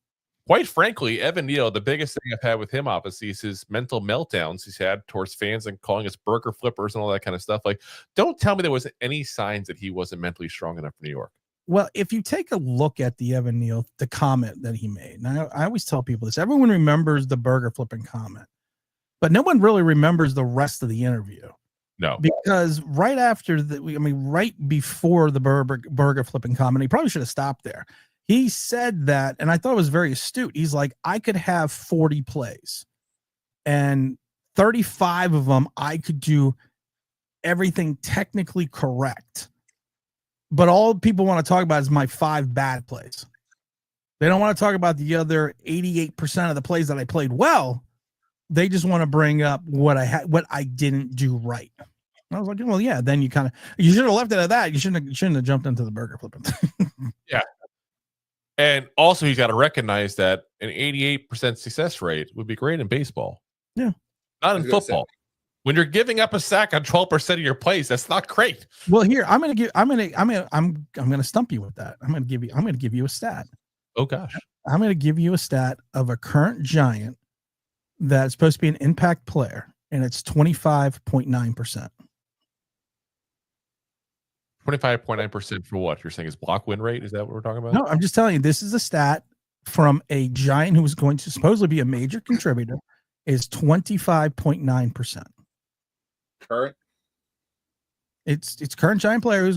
Quite frankly, Evan Neal, the biggest thing I've had with him, obviously, is his mental meltdowns he's had towards fans and calling us burger flippers and all that kind of stuff. Like, don't tell me there was any signs that he wasn't mentally strong enough for New York. Well, if you take a look at the Evan Neal, the comment that he made, and I always tell people this, everyone remembers the burger flipping comment, but no one really remembers the rest of the interview. No, because right before the burger flipping comment, he probably should have stopped there. He said that, and I thought it was very astute. He's like, I could have 40 plays and 35 of them, I could do everything technically correct. But all people want to talk about is my 5 bad plays. They don't want to talk about the other 88% of the plays that I played well. They just want to bring up what I didn't do right. And I was like, well, yeah. Then you should have left it at that. You shouldn't have jumped into the burger flipping. Yeah. And also, he's got to recognize that an 88% success rate would be great in baseball. Yeah, not in football. When you're giving up a sack on 12% of your plays, that's not great. Well, here I'm gonna stump you with that. I'm gonna give you a stat. Oh gosh. I'm gonna give you a stat of a current Giant that's supposed to be an impact player, and it's 25.9%. 25.9% for what? You're saying is block win rate? Is that what we're talking about? No, I'm just telling you, this is a stat from a Giant who was going to supposedly be a major contributor, is 25.9%. Current? It's current Giant player who's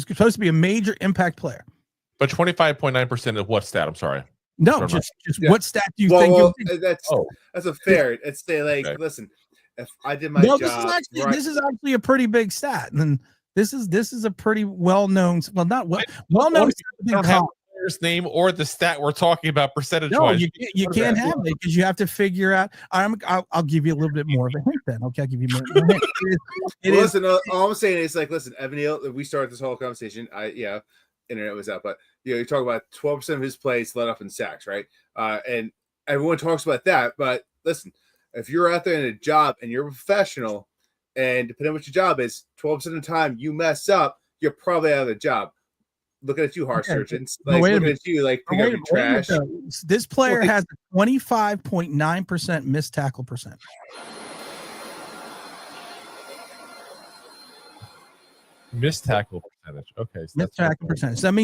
supposed to be a major impact player. But 25.9% of what stat? I'm sorry. No, just what stat do you think? That's a fair. It's listen, if I did my job. This is actually a pretty big stat, and this is a pretty well known. Well, not well known. player's name or the stat we're talking about percentage No, wise. you can't have it because you have to figure out. I'll give you a little bit more of a hint then. Okay, I'll give you more hint. Listen, all I'm saying is like, listen, Evan Neal, we started this whole conversation. Internet was out, but you talk about 12% of his plays let up in sacks, right? And everyone talks about that. But listen, if you're out there in a job and you're a professional, and depending on what your job is, 12% of the time you mess up, you're probably out of the job. Looking at you, heart surgeons. Like looking at you, like pick up your trash. This player has a 25.9% missed tackle percent. Missed tackle percentage. Okay. So missed tackle percentage. That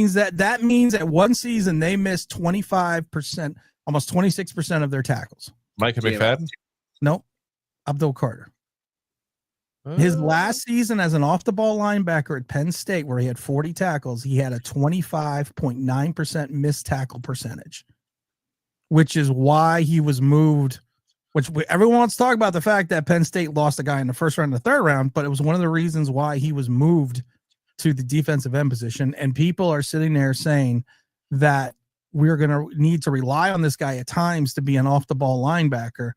means that one season they missed 25%, almost 26% of their tackles. Micah McFadden? Nope. Abdul Carter. His last season as an off-the-ball linebacker at Penn State, where he had 40 tackles, he had a 25.9% missed tackle percentage, which is why he was moved. Everyone wants to talk about the fact that Penn State lost a guy in the first round and the third round, but it was one of the reasons why he was moved to the defensive end position. And people are sitting there saying that we're going to need to rely on this guy at times to be an off-the-ball linebacker.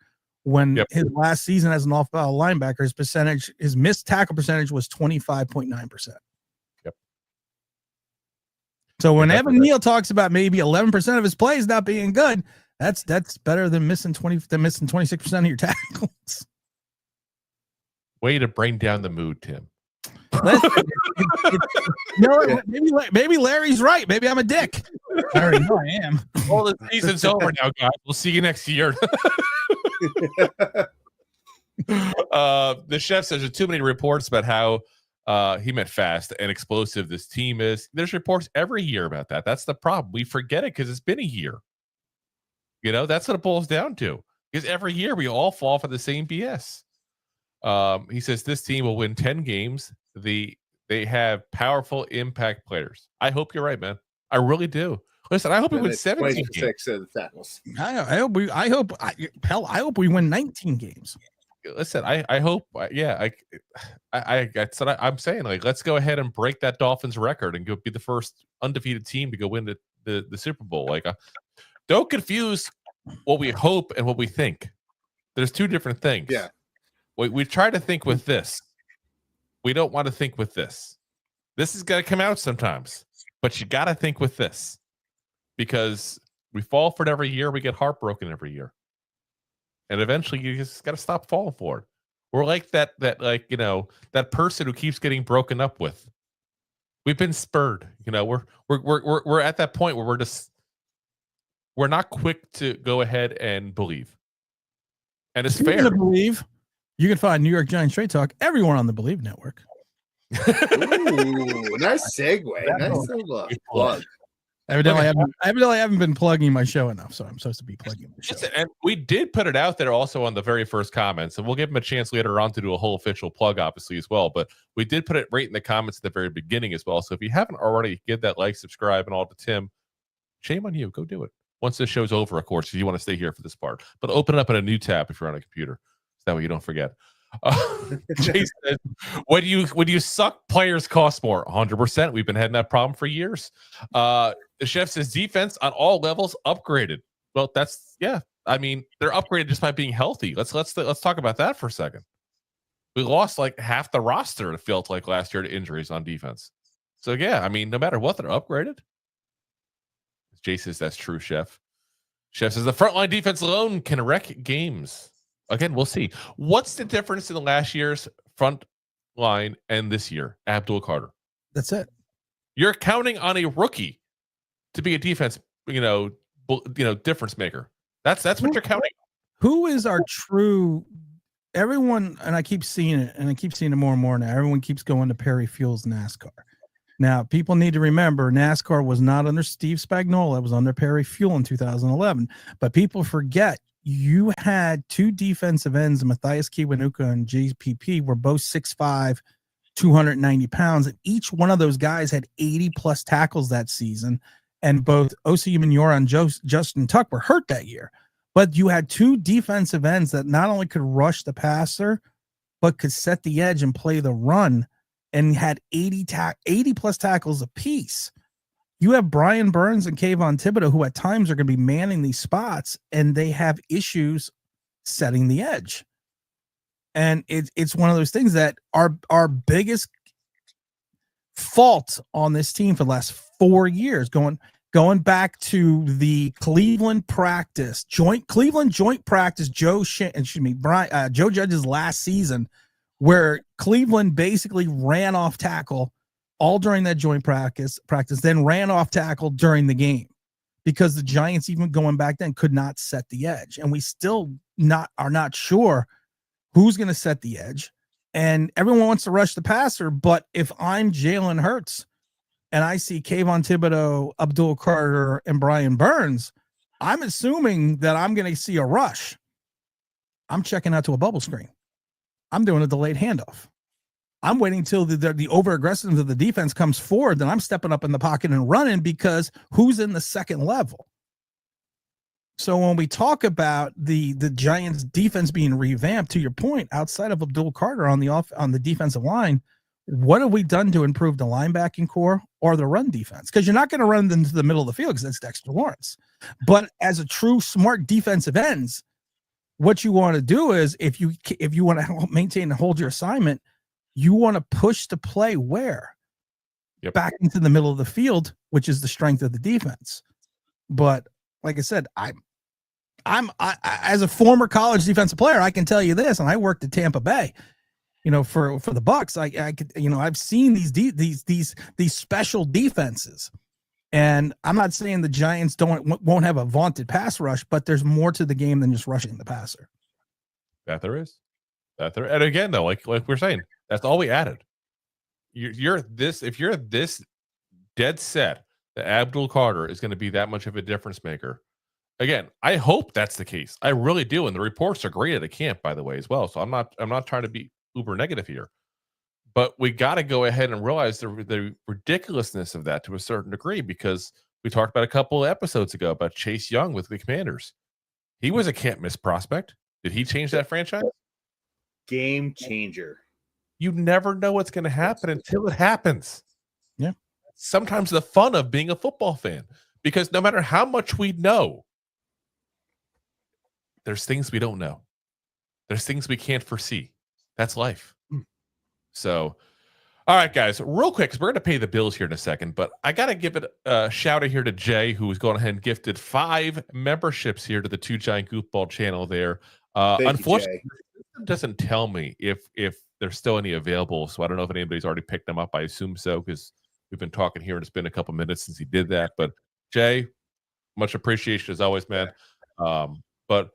When his last season as an off-ball linebacker, his missed tackle percentage was 25.9%. Yep. So when Evan Neal talks about maybe 11% of his plays not being good, that's better than missing 26% of your tackles. Way to bring down the mood, Tim. Maybe Larry's right. Maybe I'm a dick. I already know I am. Well, the season's over now, guys. We'll see you next year. The chef says there's too many reports about how he meant fast and explosive this team is. There's reports every year about that. That's the problem. We forget it because it's been a year. That's what it boils down to. Because every year we all fall for the same BS. He says this team will win 10 games. They have powerful impact players. I hope you're right, man. I really do. Listen, I hope we win 17 games. Of the tackles. I hope we win 19 games. Listen, I hope, I'm saying, like, let's go ahead and break that Dolphins record and go be the first undefeated team to go win the Super Bowl. Like, don't confuse what we hope and what we think. There's two different things. Yeah. We try to think with this. We don't want to think with this. This is going to come out sometimes, but you got to think with this. Because we fall for it every year, we get heartbroken every year, and eventually you just got to stop falling for it. We're like that person who keeps getting broken up with. We've been spurred, we're at that point where we're not quick to go ahead and believe, and it's fair. Believe you can find New York Giants Straight Talk everyone on the Believe Network. Ooh, nice segue. Nice plug. Evidently, I haven't been plugging my show enough, so I'm supposed to be plugging the show. And we did put it out there also on the very first comments, and we'll give him a chance later on to do a whole official plug, obviously, as well. But we did put it right in the comments at the very beginning as well. So if you haven't already, give that like, subscribe, and all to Tim. Shame on you. Go do it. Once this show's over, of course, if you want to stay here for this part. But open it up in a new tab if you're on a computer. So that way you don't forget. Jay says, when you suck, players cost more. 100%. We've been having that problem for years. The chef says defense on all levels upgraded. Well, I mean, they're upgraded just by being healthy. Let's talk about that for a second. We lost like half the roster, it felt like, last year to injuries on defense. So yeah, I mean, no matter what, they're upgraded. Jay says that's true, chef. Chef says the frontline defense alone can wreck games. Again, we'll see. What's the difference in the last year's front line and this year? Abdul Carter. That's it. You're counting on a rookie to be a defense, difference maker. That's what you're counting on. Who is our true? Everyone, and I keep seeing it, and I keep seeing it more and more now. Everyone keeps going to Perry Fuel's NASCAR. Now, people need to remember NASCAR was not under Steve Spagnuolo. It was under Perry Fuel in 2011. But people forget you had two defensive ends, Matthias Kiwanuka and JPP, were both 6'5", 290 pounds. And each one of those guys had 80-plus tackles that season. And both Osi Umenyiora and Justin Tuck were hurt that year. But you had two defensive ends that not only could rush the passer, but could set the edge and play the run, and had 80-plus tackles apiece. you have Brian Burns and Kayvon Thibodeau, who at times are going to be manning these spots, and they have issues setting the edge. And it's one of those things that our biggest fault on this team for the last 4 years, going back to the Cleveland joint practice, Joe Judge's last season, where Cleveland basically ran off tackle all during that joint practice, then ran off tackle during the game, because the Giants, even going back then, could not set the edge. And we still are not sure who's going to set the edge. And everyone wants to rush the passer, but if I'm Jalen Hurts and I see Kayvon Thibodeau, Abdul Carter, and Brian Burns, I'm assuming that I'm going to see a rush. I'm checking out to a bubble screen. I'm doing a delayed handoff. I'm waiting till the over-aggressiveness of the defense comes forward, then I'm stepping up in the pocket and running, because who's in the second level? So when we talk about the Giants defense being revamped, to your point, outside of Abdul Carter on the defensive line, what have we done to improve the linebacking core or the run defense? Because you're not going to run them to the middle of the field, because that's Dexter Lawrence. But as a true smart defensive ends, what you want to do is, if you want to maintain and hold your assignment, you want to push the play where? Yep. Back into the middle of the field, which is the strength of the defense. But like I said, I'm as a former college defensive player, I can tell you this, and I worked at Tampa Bay, for the Bucks. I could, I've seen these special defenses, and I'm not saying the Giants won't have a vaunted pass rush, but there's more to the game than just rushing the passer. That there is. And again, though, like we're saying, that's all we added. If you're this dead set that Abdul Carter is going to be that much of a difference maker. Again, I hope that's the case. I really do. And the reports are great at the camp, by the way, as well. So I'm not trying to be uber negative here, but we got to go ahead and realize the ridiculousness of that to a certain degree, because we talked about a couple of episodes ago about Chase Young with the Commanders. He was a can't miss prospect. Did he change that franchise? Game changer. You never know what's going to happen until it happens. Yeah. Sometimes the fun of being a football fan, because no matter how much we know, there's things we don't know. There's things we can't foresee. That's life. So, all right, guys, real quick, because we're going to pay the bills here in a second, but I got to give it a shout out here to Jay, who's going ahead and gifted 5 memberships here to the Two Giant Goofball channel there. Unfortunately, it doesn't tell me if there's still any available, so I don't know if anybody's already picked them up. I assume so, because we've been talking here and it's been a couple minutes since he did that. But Jay, much appreciation as always, man. But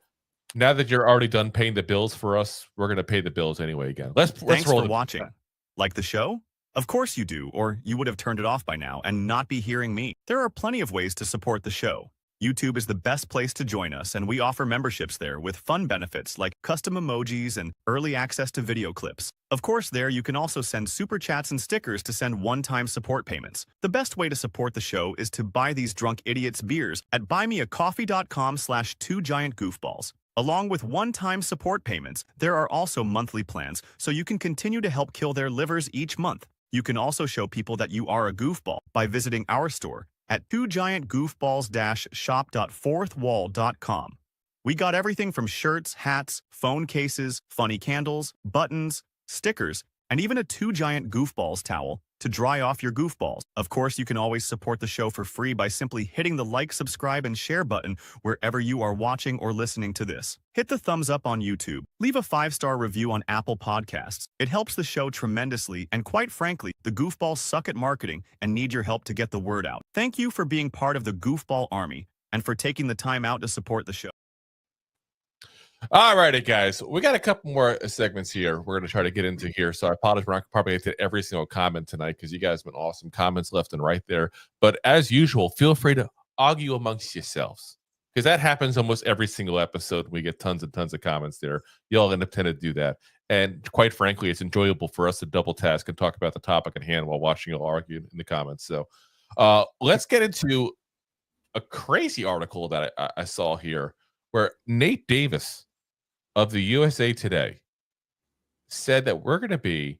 now that you're already done paying the bills for us, we're going to pay the bills anyway again. Let's roll for watching. Like the show? Of course you do, or you would have turned it off by now and not be hearing me. There are plenty of ways to support the show. YouTube is the best place to join us, and we offer memberships there with fun benefits like custom emojis and early access to video clips. Of course, there you can also send super chats and stickers to send one-time support payments. The best way to support the show is to buy these drunk idiots beers at buymeacoffee.com/2giantgoofballs. Along with one-time support payments, there are also monthly plans, so you can continue to help kill their livers each month. You can also show people that you are a goofball by visiting our store at twogiantgoofballs-shop.fourthwall.com. We got everything from shirts, hats, phone cases, funny candles, buttons, stickers, and even a Two Giant Goofballs towel to dry off your goofballs. Of course, you can always support the show for free by simply hitting the like, subscribe, and share button wherever you are watching or listening to this. Hit the thumbs up on YouTube. Leave a 5-star review on Apple Podcasts. It helps the show tremendously, and quite frankly, the goofballs suck at marketing and need your help to get the word out. Thank you for being part of the Goofball Army and for taking the time out to support the show. All righty, guys. We got a couple more segments here we're going to try to get into here. So I apologize. We're not probably get to every single comment tonight because you guys have been awesome comments left and right there. But as usual, feel free to argue amongst yourselves, because that happens almost every single episode. We get tons and tons of comments there. You all end up tending to do that. And quite frankly, it's enjoyable for us to double task and talk about the topic at hand while watching you all argue in the comments. So let's get into a crazy article that I saw here where Nate Davis of the USA Today said that we're going to be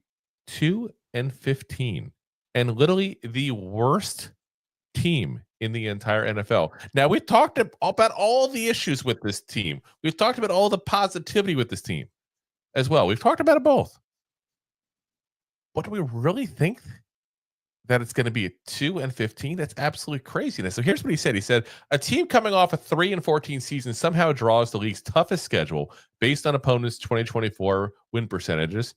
2-15 and literally the worst team in the entire NFL. Now, we've talked about all the issues with this team. We've talked about all the positivity with this team as well. We've talked about it both. But do we really think that it's going to be a 2-15? That's absolutely craziness. So here's what he said. He said, a team coming off a 3-14 season somehow draws the league's toughest schedule based on opponents' 2024 win percentages.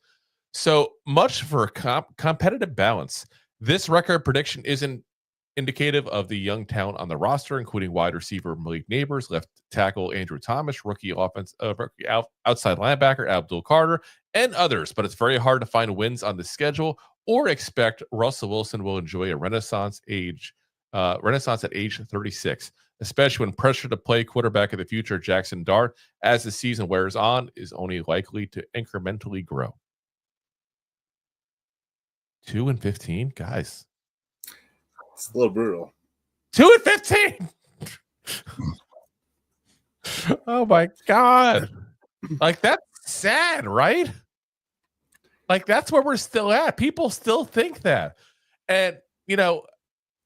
So much for competitive balance. This record prediction isn't indicative of the young talent on the roster, including wide receiver Malik Nabers, left tackle Andrew Thomas, rookie outside linebacker Abdul Carter, and others. But it's very hard to find wins on the schedule or expect Russell Wilson will enjoy a renaissance at age 36, especially when pressure to play quarterback of the future, Jaxson Dart, as the season wears on, is only likely to incrementally grow. 2-15, guys. It's a little brutal. 2-15. Oh my God. Like, that's sad, right? Like, that's where we're still at. People still think that. And, you know,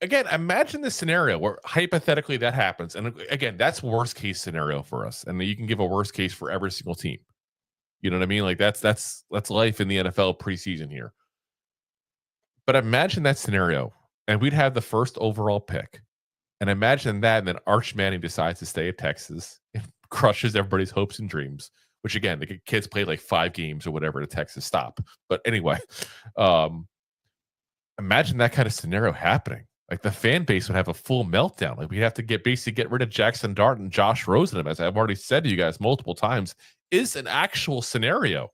again, imagine the scenario where hypothetically that happens. And again, that's worst case scenario for us. And you can give a worst case for every single team. You know what I mean? Like, that's life in the NFL preseason here. But imagine that scenario, and we'd have the first overall pick. And imagine that, and then Arch Manning decides to stay at Texas and crushes everybody's hopes and dreams. Which, again, the kids played like 5 games or whatever to Texas stop. But anyway, imagine that kind of scenario happening. Like, the fan base would have a full meltdown. Like, we'd have to get rid of Jaxson Dart and Josh Rosen, as I've already said to you guys multiple times, is an actual scenario.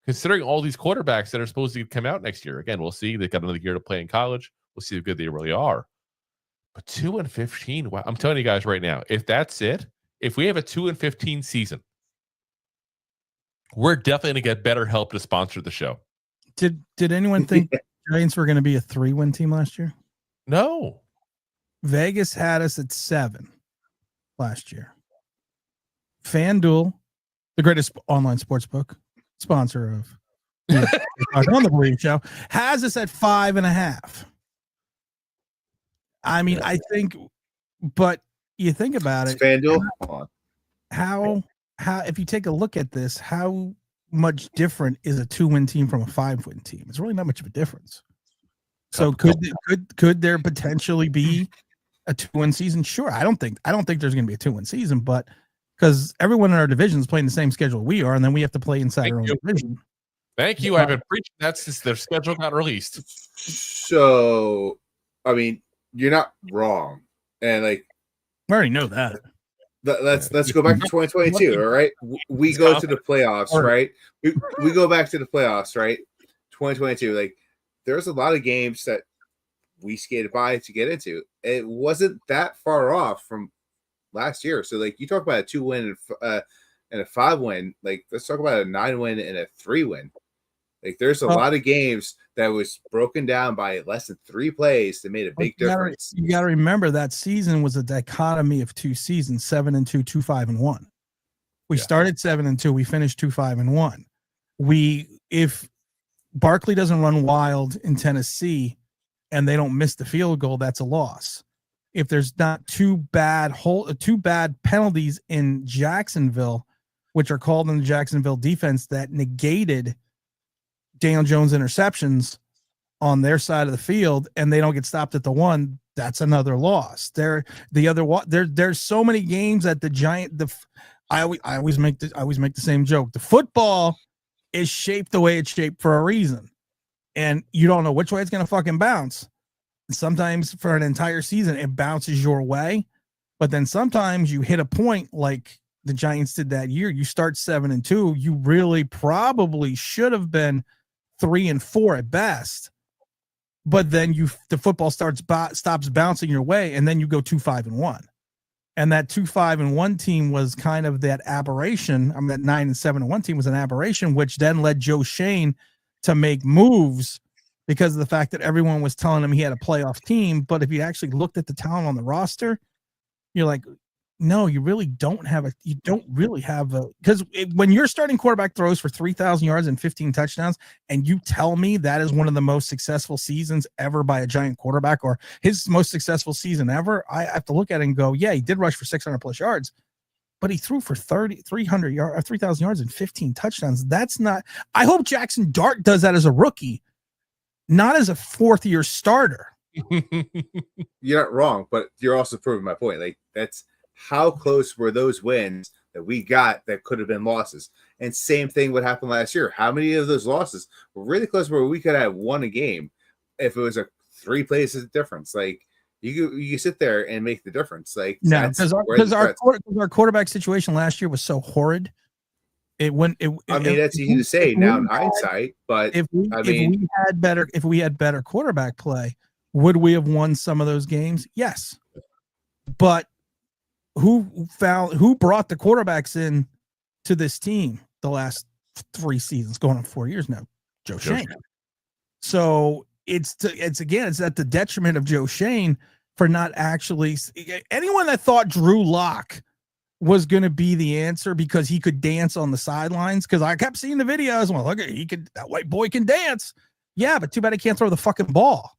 Considering all these quarterbacks that are supposed to come out next year. Again, we'll see. They've got another year to play in college. We'll see how good they really are. But 2-15, wow. I'm telling you guys right now, if that's it, if we have a 2-15 season, we're definitely going to get better help to sponsor the show. Did anyone think Giants were going to be a 3-win team last year? No. Vegas had us at 7 last year. FanDuel, the greatest online sports book, sponsor of on the Bleed Show, has us at 5.5. I mean, I think, but you think about it, FanDuel. How if you take a look at this, how much different is a 2-win team from a 5-win team? It's really not much of a difference. So could there potentially be a 2-win season? Sure. I don't think there's going to be a 2-win season, but because everyone in our division is playing the same schedule we are, and then we have to play inside our own division. Thank you. I've been preaching that since their schedule got released. So, I mean, you're not wrong, and like, I already know that. Let's go back to 2022. All right, we go to the playoffs, right? We go back to the playoffs, right? 2022. Like, there's a lot of games that we skated by to get into. It wasn't that far off from last year. So, like, you talk about a 2-win and a 5-win. Like, let's talk about a 9-win and a 3-win. Like, there's a lot of games that was broken down by less than 3 plays that made a big difference. You got to remember that season was a dichotomy of 2 seasons: 7-2, 2-5-1. We started 7-2, we finished 2-5-1. If Barkley doesn't run wild in Tennessee and they don't miss the field goal, that's a loss. If there's not two bad penalties in Jacksonville, which are called in the Jacksonville defense, that negated Daniel Jones interceptions on their side of the field, and they don't get stopped at the 1, that's another loss. There's so many games that the Giant. I always make the same joke. The football is shaped the way it's shaped for a reason, and you don't know which way it's going to fucking bounce. Sometimes for an entire season, it bounces your way, but then sometimes you hit a point like the Giants did that year. You start 7-2. You really probably should have been 3-4 at best, but then the football stops bouncing your way, and then you go 2-5-1. And that 2-5-1 team was kind of that aberration. I mean, that 9-7-1 team was an aberration, which then led Joe Shane to make moves because of the fact that everyone was telling him he had a playoff team. But if you actually looked at the talent on the roster, you're like, No, you really don't have because when your starting quarterback throws for 3,000 yards and 15 touchdowns, and you tell me that is one of the most successful seasons ever by a Giant quarterback, or his most successful season ever, I have to look at it and go, yeah, he did rush for 600 plus yards, but he threw for 3,000 yards and 15 touchdowns. That's not. I hope Jaxson Dart does that as a rookie, not as a fourth-year starter. You're not wrong, but you're also proving my point. Like, that's how close were those wins that we got that could have been losses. And same thing would happen last year. How many of those losses were really close where we could have won a game if it was a 3 plays difference? Like, you sit there and make the difference. Like, no, because our quarterback situation last year was so horrid. That's easy to say now in hindsight, but if we had better quarterback play, would we have won some of those games? Yes. But who brought the quarterbacks in to this team the last 3 seasons, going on 4 years now? Joe Schoen. So it's at the detriment of Joe Schoen for not actually. Anyone that thought Drew Lock was going to be the answer because he could dance on the sidelines, because I kept seeing the videos. Well, look, that white boy can dance. Yeah, but too bad he can't throw the fucking ball.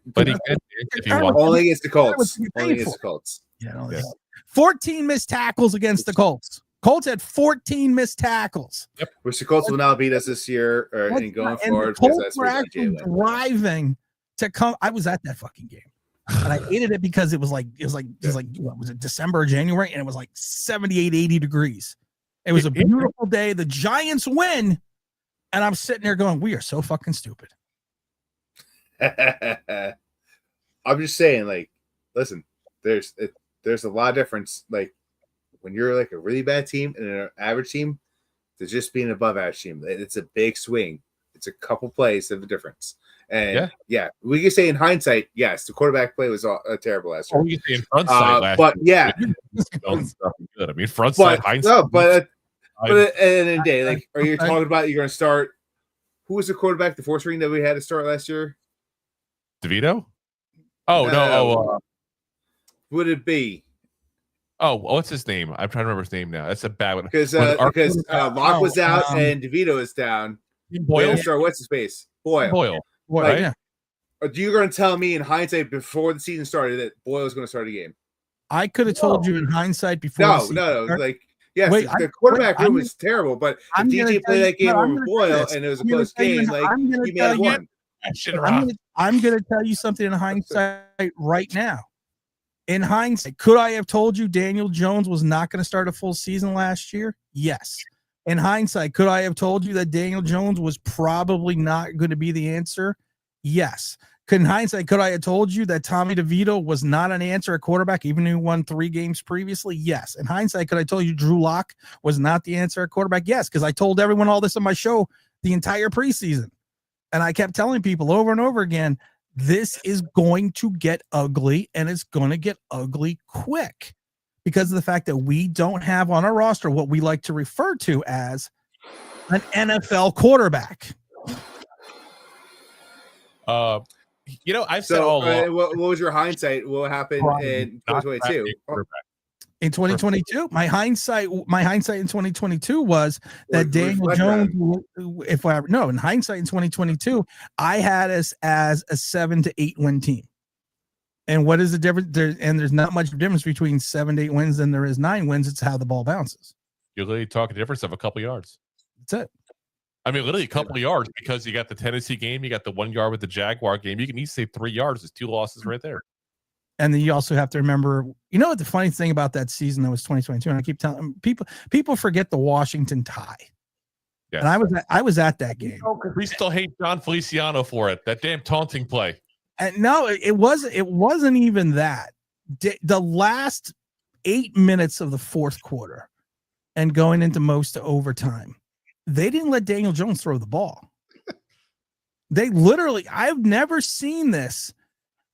But he can if you want. Only against the Colts. Only against the Colts. Yeah. 14 missed tackles against the Colts. Colts had 14 missed tackles. Yep. Which the Colts will now beat us this year and going forward. The Colts were actually driving to come. I was at that fucking game, and I hated it because it was like what was it, December or January, and it was like 78, 80 degrees. It was a beautiful day. The Giants win, and I'm sitting there going, "We are so fucking stupid." I'm just saying, like, listen, there's a lot of difference. Like, when you're like a really bad team and an average team, to just being an above average team, it's a big swing. It's a couple plays of a difference. And yeah, we can say in hindsight, yes, the quarterback play was terrible last year. We can say in front side last but year. Good. I mean, front side hindsight. No, but at the end of the day, like, are you talking about you're going to start? Who was the quarterback, the fourth string that we had to start last year? DeVito? Oh, no. Would it be? Oh, what's his name? I'm trying to remember his name now. That's a bad one. Because Locke was out and DeVito is down. Boyle? What's his face? Boyle. Like, yeah. Are you going to tell me in hindsight before the season started that Boyle was going to start a game? I could have told you in hindsight before. No. Like, yes, the quarterback room was terrible, but if DJ played that game over Boyle and it was a close game, like, he may have won. I'm going to tell you something in hindsight right now. In hindsight, could I have told you Daniel Jones was not going to start a full season last year? Yes. In hindsight, could I have told you that Daniel Jones was probably not going to be the answer? Yes. In hindsight, could I have told you that Tommy DeVito was not an answer at quarterback, even though he won 3 games previously? Yes. In hindsight, could I tell you Drew Lock was not the answer at quarterback? Yes, because I told everyone all this on my show the entire preseason. And I kept telling people over and over again, this is going to get ugly, and it's going to get ugly quick because of the fact that we don't have on our roster what we like to refer to as an NFL quarterback. I've said all along. What was your hindsight? What happened in 2022? In 2022, my hindsight in 2022 was that Daniel Jones. In hindsight in 2022, I had us as a 7 to 8 win team. And what is the difference? There's not much difference between 7 to 8 wins than there is 9 wins. It's how the ball bounces. You're literally talking a difference of a couple yards. That's it. I mean, literally a couple of yards, because you got the Tennessee game, you got the 1 yard with the Jaguar game. You can easily say 3 yards. There's 2 losses right there. And then you also have to remember, what the funny thing about that season that was 2022, and I keep telling people forget the Washington tie. Yes. And I was at that game. We still hate John Feliciano for it. That damn taunting play. And no, it wasn't even that. The last 8 minutes of the fourth quarter and going into most overtime, they didn't let Daniel Jones throw the ball. They literally, I've never seen this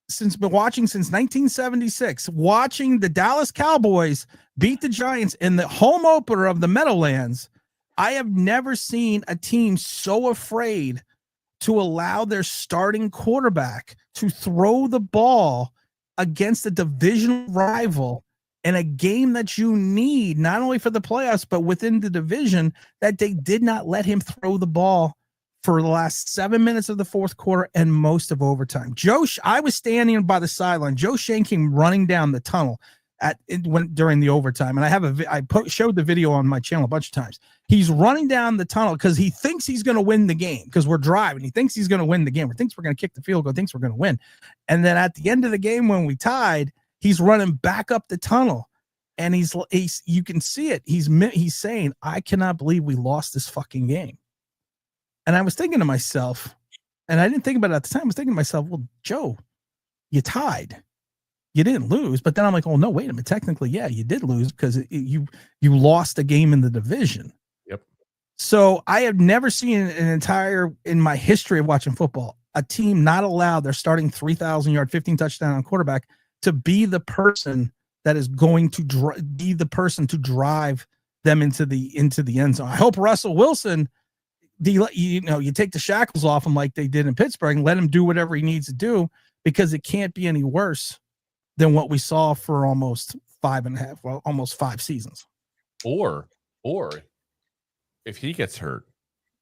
since 1976, watching the Dallas Cowboys beat the Giants in the home opener of the Meadowlands. I have never seen a team so afraid to allow their starting quarterback to throw the ball against a divisional rival in a game that you need, not only for the playoffs, but within the division, that they did not let him throw the ball for the last 7 minutes of the fourth quarter and most of overtime. I was standing by the sideline. Joe Shane came running down the tunnel during the overtime, and I showed the video on my channel a bunch of times. He's running down the tunnel because he thinks he's going to win the game because we're driving. He thinks he's going to win the game. He thinks we're going to kick the field goal. Thinks we're going to win. And then at the end of the game when we tied, he's running back up the tunnel, and he's you can see it. He's saying, "I cannot believe we lost this fucking game." And I was thinking to myself, and I didn't think about it at the time. I was thinking to myself, "Well, Joe, you tied. You didn't lose." But then I'm like, "Oh no, wait a minute. Technically, yeah, you did lose because you lost a game in the division." Yep. So I have never seen in my history of watching football, a team not allowed their starting 3,000-yard, 15 touchdown quarterback to be the person that is going to be the person to drive them into the end zone. I hope Russell Wilson, you take the shackles off him like they did in Pittsburgh and let him do whatever he needs to do, because it can't be any worse than what we saw for almost 5 seasons. Or if he gets hurt,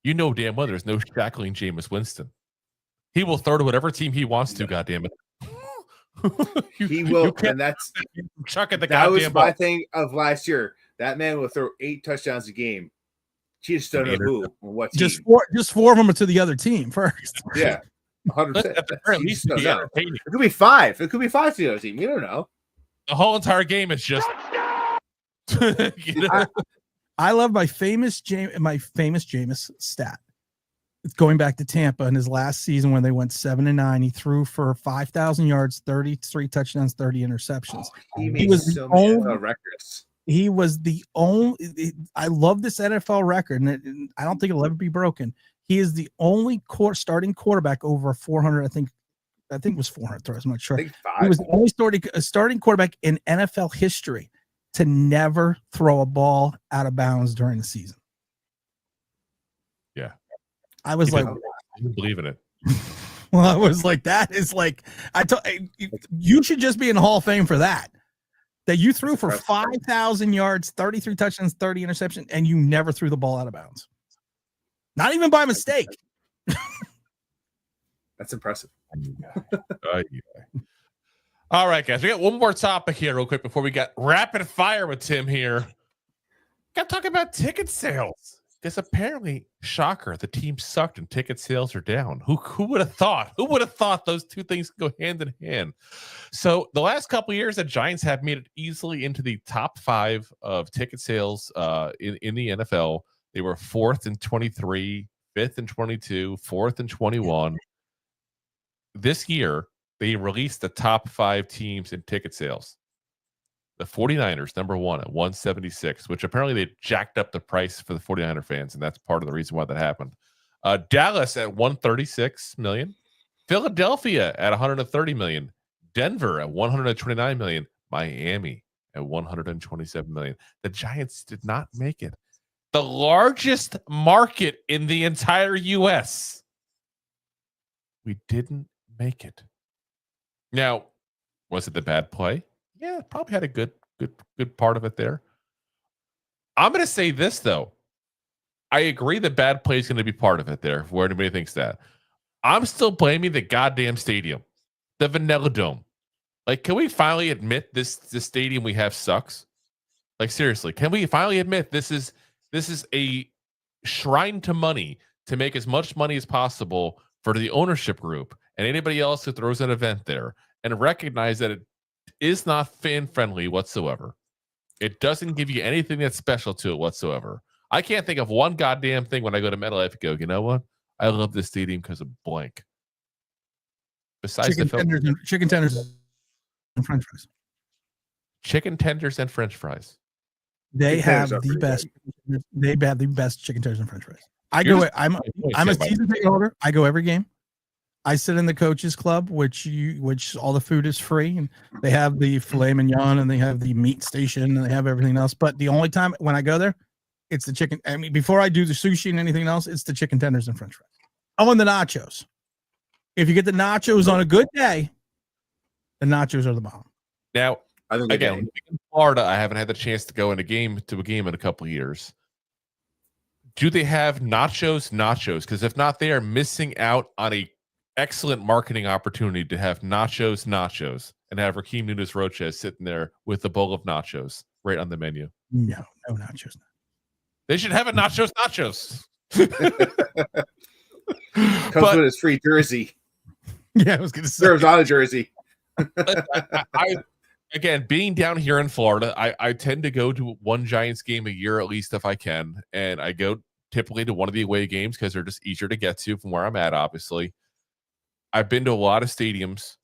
damn well there's no shackling Jameis Winston. He will throw to whatever team he wants to, goddamn it. He will, and that's chuck at the that was goddamn my ball. thing of last year. That man will throw 8 touchdowns a game. She just don't know who or what team. Just four of them to the other team first. Yeah, 100%. At the very least, It entertaining. could be 5. It could be 5 to the other team. You don't know. The whole entire game is just. I love my famous Jameis stat. It's going back to Tampa in his last season when they went 7-9. He threw for 5,000 yards, 33 touchdowns, 30 interceptions. He was so many NFL records. He was the only. I love this NFL record, and I don't think it'll ever be broken. He is the only starting quarterback over 400. I think it was 400 throws. I'm not sure. He was the only starting quarterback in NFL history to never throw a ball out of bounds during the season. Yeah. I was like, I didn't believe in it. Well, I was like, that is like, you should just be in the Hall of Fame for that. That you threw for 5,000 yards, 33 touchdowns, 30 interceptions, and you never threw the ball out of bounds. Not even by mistake. That's impressive. All right, guys. We got one more topic here real quick before we got rapid fire with Tim here. Got to talk about ticket sales. Because apparently, shocker, the team sucked and ticket sales are down. Who would have thought? Who would have thought those two things go hand in hand? So the last couple of years, the Giants have made it easily into the top 5 of ticket sales in the NFL. They were 4th in 23, 5th in 22, 4th in 21. This year, they released the top 5 teams in ticket sales. The 49ers, number 1 at 176, which apparently they jacked up the price for the 49er fans, and that's part of the reason why that happened. Dallas at 136 million. Philadelphia at 130 million. Denver at 129 million. Miami at 127 million. The Giants did not make it. The largest market in the entire U.S. We didn't make it. Now, was it the bad play? Yeah, probably had a good part of it there. I'm going to say this, though. I agree that bad play is going to be part of it there, where anybody thinks that. I'm still blaming the goddamn stadium, the Vanilla Dome. Like, can we finally admit this stadium we have sucks? Like, seriously, can we finally admit this is a shrine to money to make as much money as possible for the ownership group and anybody else who throws an event there, and recognize that it is not fan friendly whatsoever. It doesn't give you anything that's special to it whatsoever. I can't think of one goddamn thing when I go to MetLife and go, you know what? I love this stadium because of blank. Besides chicken tenders and French fries. Chicken tenders and French fries. They have the best. They have the best chicken tenders and French fries. I'm a season ticket holder. I go every game. I sit in the coaches club, which all the food is free, and they have the filet mignon, and they have the meat station, and they have everything else. But the only time when I go there, it's the chicken. I mean, before I do the sushi and anything else, it's the chicken tenders and French fries. Oh, and the nachos. If you get the nachos on a good day, the nachos are the bomb. Now, again, in Florida, I haven't had the chance to go to a game in a couple of years. Do they have nachos? Because if not, they are missing out on a excellent marketing opportunity to have nachos, and have Raheem Nunez-Roches sitting there with a bowl of nachos right on the menu. No nachos. They should have a nachos. Comes with his free jersey. Yeah, I was going to say. Serves on a jersey. Again, being down here in Florida, I tend to go to one Giants game a year at least if I can, and I go typically to one of the away games because they're just easier to get to from where I'm at, obviously. I've been to a lot of stadiums.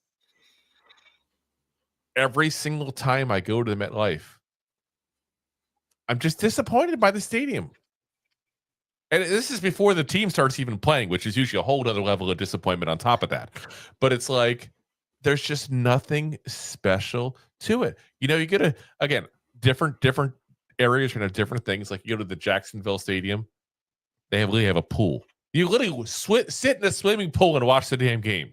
Every single time I go to the MetLife, I'm just disappointed by the stadium. And this is before the team starts even playing, which is usually a whole other level of disappointment on top of that. But it's like, there's just nothing special to it. You know, you get again, different areas are going to have different things. Like you go to the Jacksonville Stadium, they literally have a pool. You literally sit in a swimming pool and watch the damn game.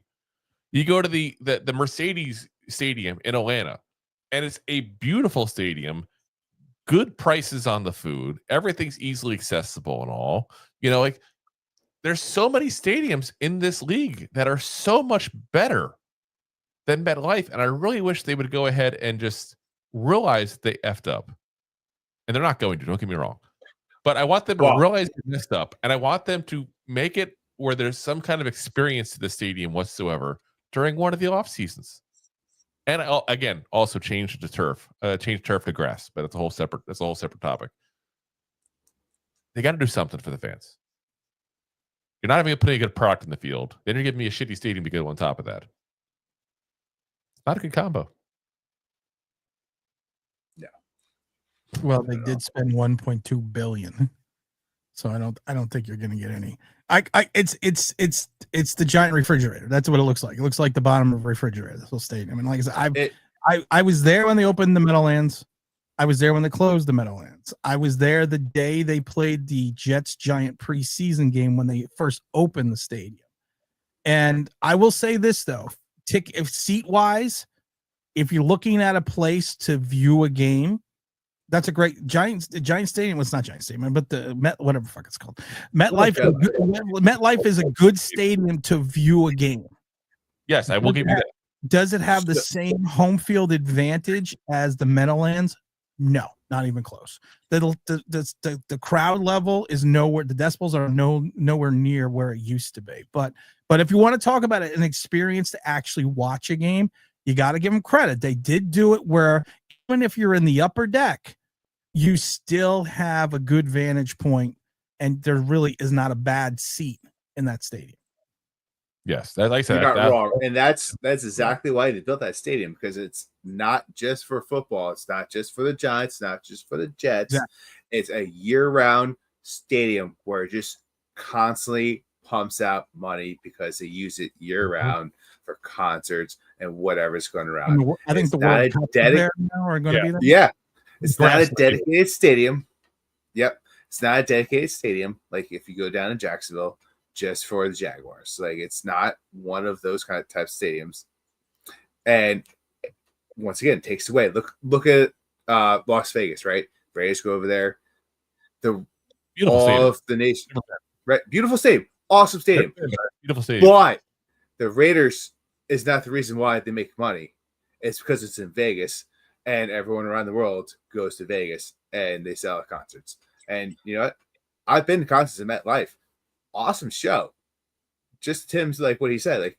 You go to the Mercedes Stadium in Atlanta, and it's a beautiful stadium. Good prices on the food. Everything's easily accessible and all. You know, like there's so many stadiums in this league that are so much better than MetLife, and I really wish they would go ahead and just realize they effed up. And they're not going to, don't get me wrong. But I want them to realize they messed up, and I want them to make it where there's some kind of experience to the stadium whatsoever during one of the off seasons. And again, also change the turf, change turf to grass, but that's a whole separate topic. They got to do something for the fans. You're not even putting a good product in the field. Then you're giving me a shitty stadium to go on top of that. Not a good combo. No. Well, they did spend 1.2 billion, so I don't think you're going to get any. It's the giant refrigerator. That's what it looks like. It looks like the bottom of a refrigerator. This whole stadium. I mean, like I said, I was there when they opened the Meadowlands. I was there when they closed the Meadowlands. I was there the day they played the Jets Giant preseason game when they first opened the stadium. And I will say this though. If seat wise, if you're looking at a place to view a game, that's a great Giant Stadium. Well, it's not Giant Stadium, but the whatever the fuck it's called. MetLife is a good stadium to view a game. Yes, I will give you that. Does it have the same home field advantage as the Meadowlands? No, not even close. The crowd level is nowhere. The decibels are nowhere near where it used to be. But if you want to talk about an experience to actually watch a game, you got to give them credit. They did do it where even if you're in the upper deck, you still have a good vantage point, and there really is not a bad seat in that stadium. Yes, like I said, you're not wrong, and that's exactly why they built that stadium, because it's not just for football. It's not just for the Giants. It's not just for the Jets. Yeah. It's a year-round stadium where it just constantly pumps out money because they use it year-round for concerts and whatever's going around. I think the World Cup there now are going to be there. Yeah, it's not a dedicated stadium. Yep, it's not a dedicated stadium like if you go down in Jacksonville just for the Jaguars. Like it's not one of those kind of type stadiums. And once again, it takes away. Look at Las Vegas, right? Raiders go over there. The beautiful all stadium. Of the nation, right? Beautiful stadium, awesome stadium, beautiful stadium. But the Raiders is not the reason why they make money. It's because it's in Vegas, and everyone around the world goes to Vegas and they sell at concerts. And you know what? I've been to concerts in MetLife. Awesome show. Just Tim's like what he said, like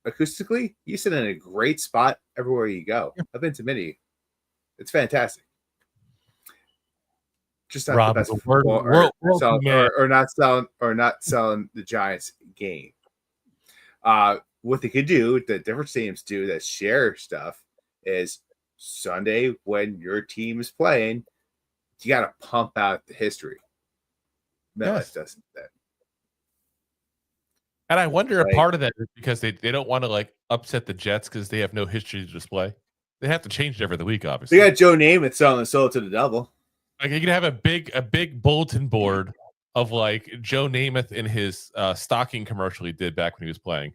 acoustically, you sit in a great spot everywhere you go. Yeah. I've been to many. It's fantastic. Just not Rob, the best or not selling the Giants game. What they could do, the different stadiums do that share stuff, is Sunday when your team is playing, you got to pump out the history. MetLife doesn't do that. And I wonder if part of that is because they don't want to like upset the Jets because they have no history to display. They have to change it every week, obviously. They got Joe Namath selling the soul to the devil. Like you can have a big bulletin board of like Joe Namath in his stocking commercial he did back when he was playing.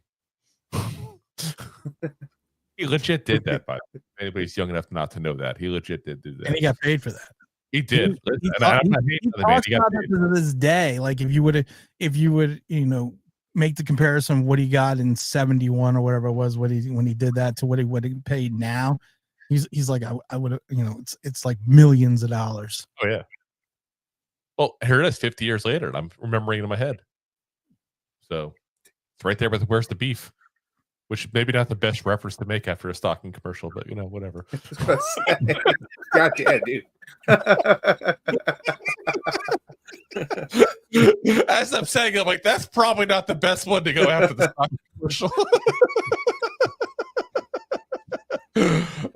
He legit did that, by the way. Anybody's young enough not to know that. He legit did do that. And he got paid for that. He did. He talks about that to this day. Like if you would, make the comparison what he got in 71 or whatever it was, when he did that to what he would have paid now, he's like, I would have, it's like millions of dollars. Oh yeah. Well, here it is 50 years later, and I'm remembering it in my head. So it's right there with Where's the Beef, which maybe not the best reference to make after a stocking commercial, but whatever. Gotcha, dude. As I'm saying, I'm like, that's probably not the best one to go after the stocking commercial.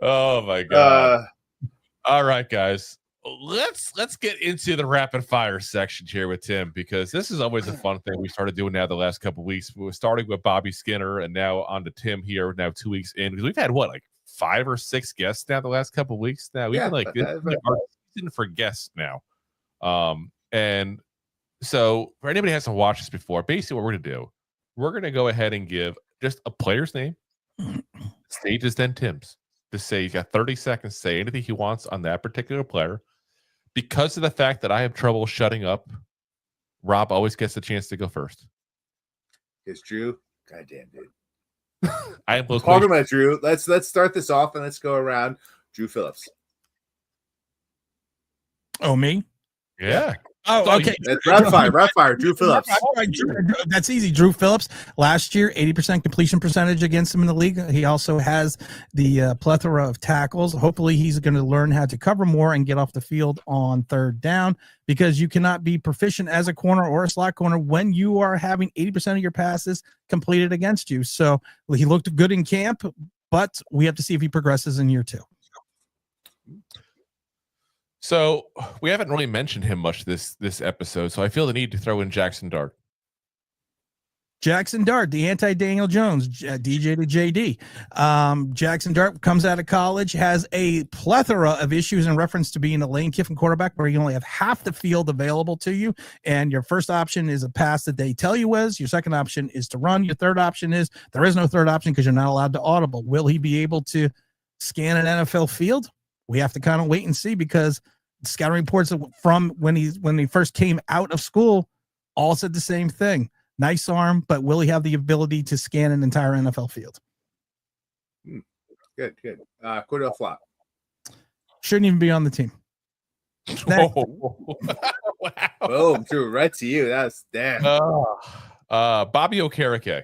Oh my god! All right, guys, let's get into the rapid fire section here with Tim, because this is always a fun thing we started doing now the last couple of weeks. We're starting with Bobby Skinner and now on to Tim here now 2 weeks in, because we've had like 5 or 6 guests now the last couple of weeks. Now we've been our season for guests now. And so for anybody who hasn't watched this before, basically what we're going to do, we're going to go ahead and give just a player's name, stages, then Tim's, to say he's got 30 seconds to say anything he wants on that particular player. Because of the fact that I have trouble shutting up, Rob always gets the chance to go first. It's Drew. Goddamn, dude. I am talking about Drew. Let's start this off and let's go around. Drew Phillips. Oh, me? Yeah. Oh, okay. That's rapid fire. Drew Phillips. That's easy. Drew Phillips. Last year, 80% completion percentage against him in the league. He also has the plethora of tackles. Hopefully, he's going to learn how to cover more and get off the field on third down, because you cannot be proficient as a corner or a slot corner when you are having 80% of your passes completed against you. So he looked good in camp, but we have to see if he progresses in year 2. So we haven't really mentioned him much this episode, so I feel the need to throw in Jaxson Dart. Jaxson Dart, the anti-Daniel Jones, DJ to JD. Jaxson Dart comes out of college, has a plethora of issues in reference to being a Lane Kiffin quarterback, where you only have half the field available to you, and your first option is a pass that they tell you is. Your second option is to run. Your third option is there is no third option because you're not allowed to audible. Will he be able to scan an NFL field? We have to kind of wait and see, because scouting reports from when he first came out of school all said the same thing. Nice arm, but will he have the ability to scan an entire NFL field? Good. Cordell Flott. Shouldn't even be on the team. Wow. Boom, Drew, right to you. That's damn. Bobby Okereke.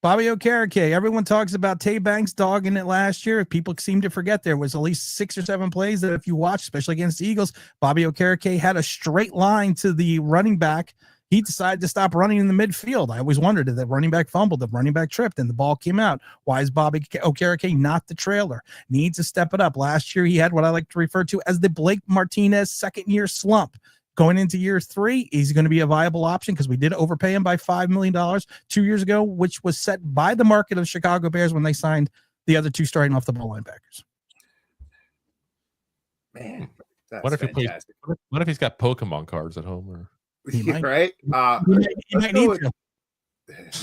Bobby Okereke. Everyone talks about Tay Banks dogging it last year. People seem to forget there was at least 6 or 7 plays that if you watch, especially against the Eagles, Bobby Okereke had a straight line to the running back. He decided to stop running in the midfield. I always wondered, if the running back fumbled, the running back tripped, and the ball came out. Why is Bobby Okereke not the trailer? Needs to step it up. Last year, he had what I like to refer to as the Blake Martinez second-year slump. Going into year 3, he's going to be a viable option, because we did overpay him by $5 million 2 years ago, which was set by the market of Chicago Bears when they signed the other 2 starting off the ball linebackers. Man, what if he's got Pokemon cards at home? Or right? He might need to.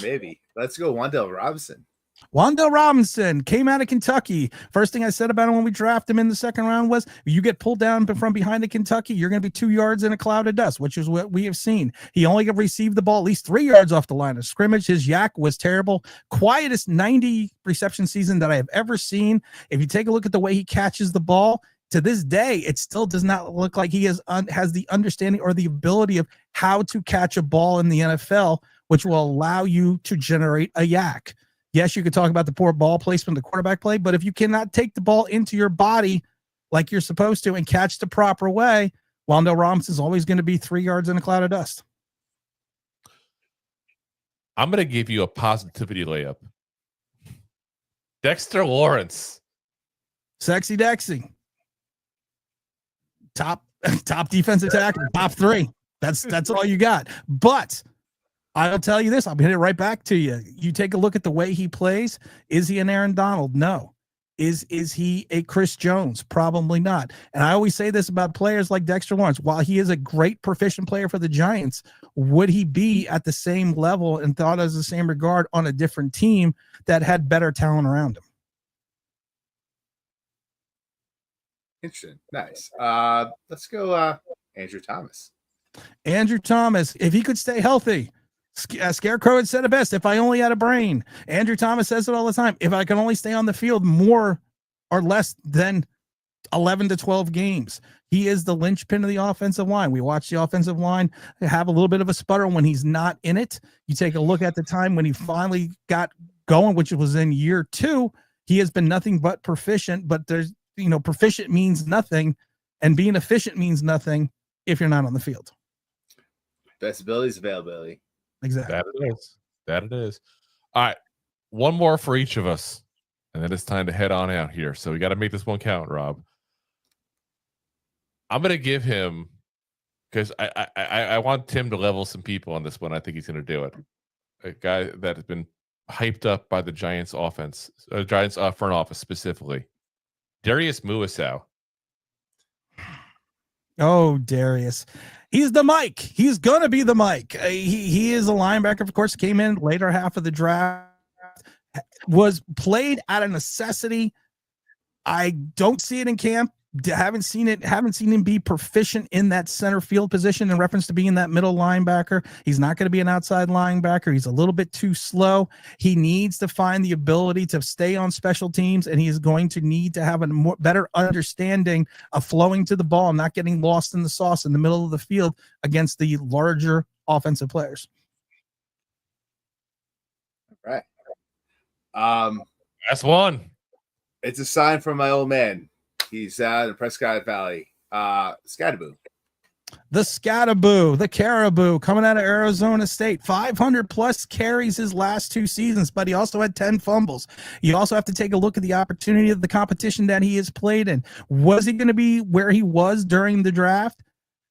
Maybe. Let's go Wan'Dale Robinson. Wan'Dale Robinson came out of Kentucky. First thing I said about him when we drafted him in the second round was, you get pulled down from behind the Kentucky, you're going to be 2 yards in a cloud of dust, which is what we have seen. He only received the ball at least 3 yards off the line of scrimmage. His yak was terrible. Quietest 90 reception season that I have ever seen. If you take a look at the way he catches the ball, to this day, it still does not look like he has the understanding or the ability of how to catch a ball in the NFL, which will allow you to generate a yak. Yes, you could talk about the poor ball placement, the quarterback play, but if you cannot take the ball into your body like you're supposed to and catch the proper way, Wan'Dale Robinson is always going to be 3 yards in a cloud of dust. I'm going to give you a positivity layup. Dexter Lawrence. Sexy Dexy. Top defensive tackle, top 3. That's all you got. But I'll tell you this, I'll hit it right back to you. You take a look at the way he plays. Is he an Aaron Donald? No. Is he a Chris Jones? Probably not. And I always say this about players like Dexter Lawrence. While he is a great proficient player for the Giants, would he be at the same level and thought as the same regard on a different team that had better talent around him? Interesting. Nice. Let's go Andrew Thomas. Andrew Thomas, if he could stay healthy, Scarecrow had said it best. If I only had a brain, Andrew Thomas says it all the time. If I can only stay on the field more or less than 11 to 12 games, he is the linchpin of the offensive line. We watch the offensive line have a little bit of a sputter when he's not in it. You take a look at the time when he finally got going, which was in year 2. He has been nothing but proficient, but there's, proficient means nothing, and being efficient means nothing if you're not on the field. Best ability is availability. Exactly. That it is. All right. One more for each of us, and then it's time to head on out here. So we got to make this one count, Rob. I'm going to give him, because I want Tim to level some people on this one. I think he's going to do it. A guy that has been hyped up by the Giants offense, Giants front office specifically. Darius Muasau. Oh, Darius. He's the Mike. He's going to be the Mike. He is a linebacker, of course, came in later half of the draft, was played out of necessity. I don't see it in camp. Haven't seen him be proficient in that center field position in reference to being that middle linebacker. He's not going to be an outside linebacker. He's a little bit too slow. He needs to find the ability to stay on special teams, and he's going to need to have a better understanding of flowing to the ball and not getting lost in the sauce in the middle of the field against the larger offensive players. All right. That's one. It's a sign from my old man. He's in Prescott Valley. Scatterboo. The Scatterboo, the Caribou, coming out of Arizona State. 500 plus carries his last 2 seasons, but he also had 10 fumbles. You also have to take a look at the opportunity of the competition that he has played in. Was he going to be where he was during the draft?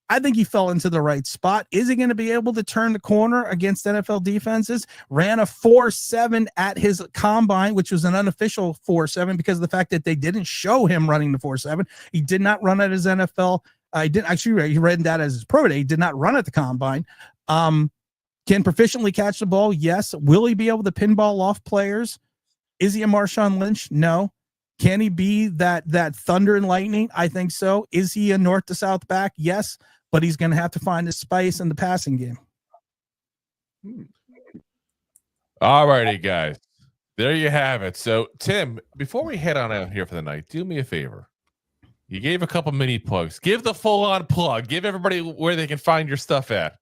I think he fell into the right spot. Is he going to be able to turn the corner against NFL defenses? Ran a 4.7 at his combine, which was an unofficial 4.7 because of the fact that they didn't show him running the 4.7. He did not run at his NFL. He read that as his pro day. He did not run at the combine. Can proficiently catch the ball? Yes. Will he be able to pinball off players? Is he a Marshawn Lynch? No. Can he be that thunder and lightning? I think so. Is he a north to south back? Yes. But he's going to have to find his spice in the passing game. All righty, guys. There you have it. So, Tim, before we head on out here for the night, do me a favor. You gave a couple mini plugs. Give the full-on plug. Give everybody where they can find your stuff at.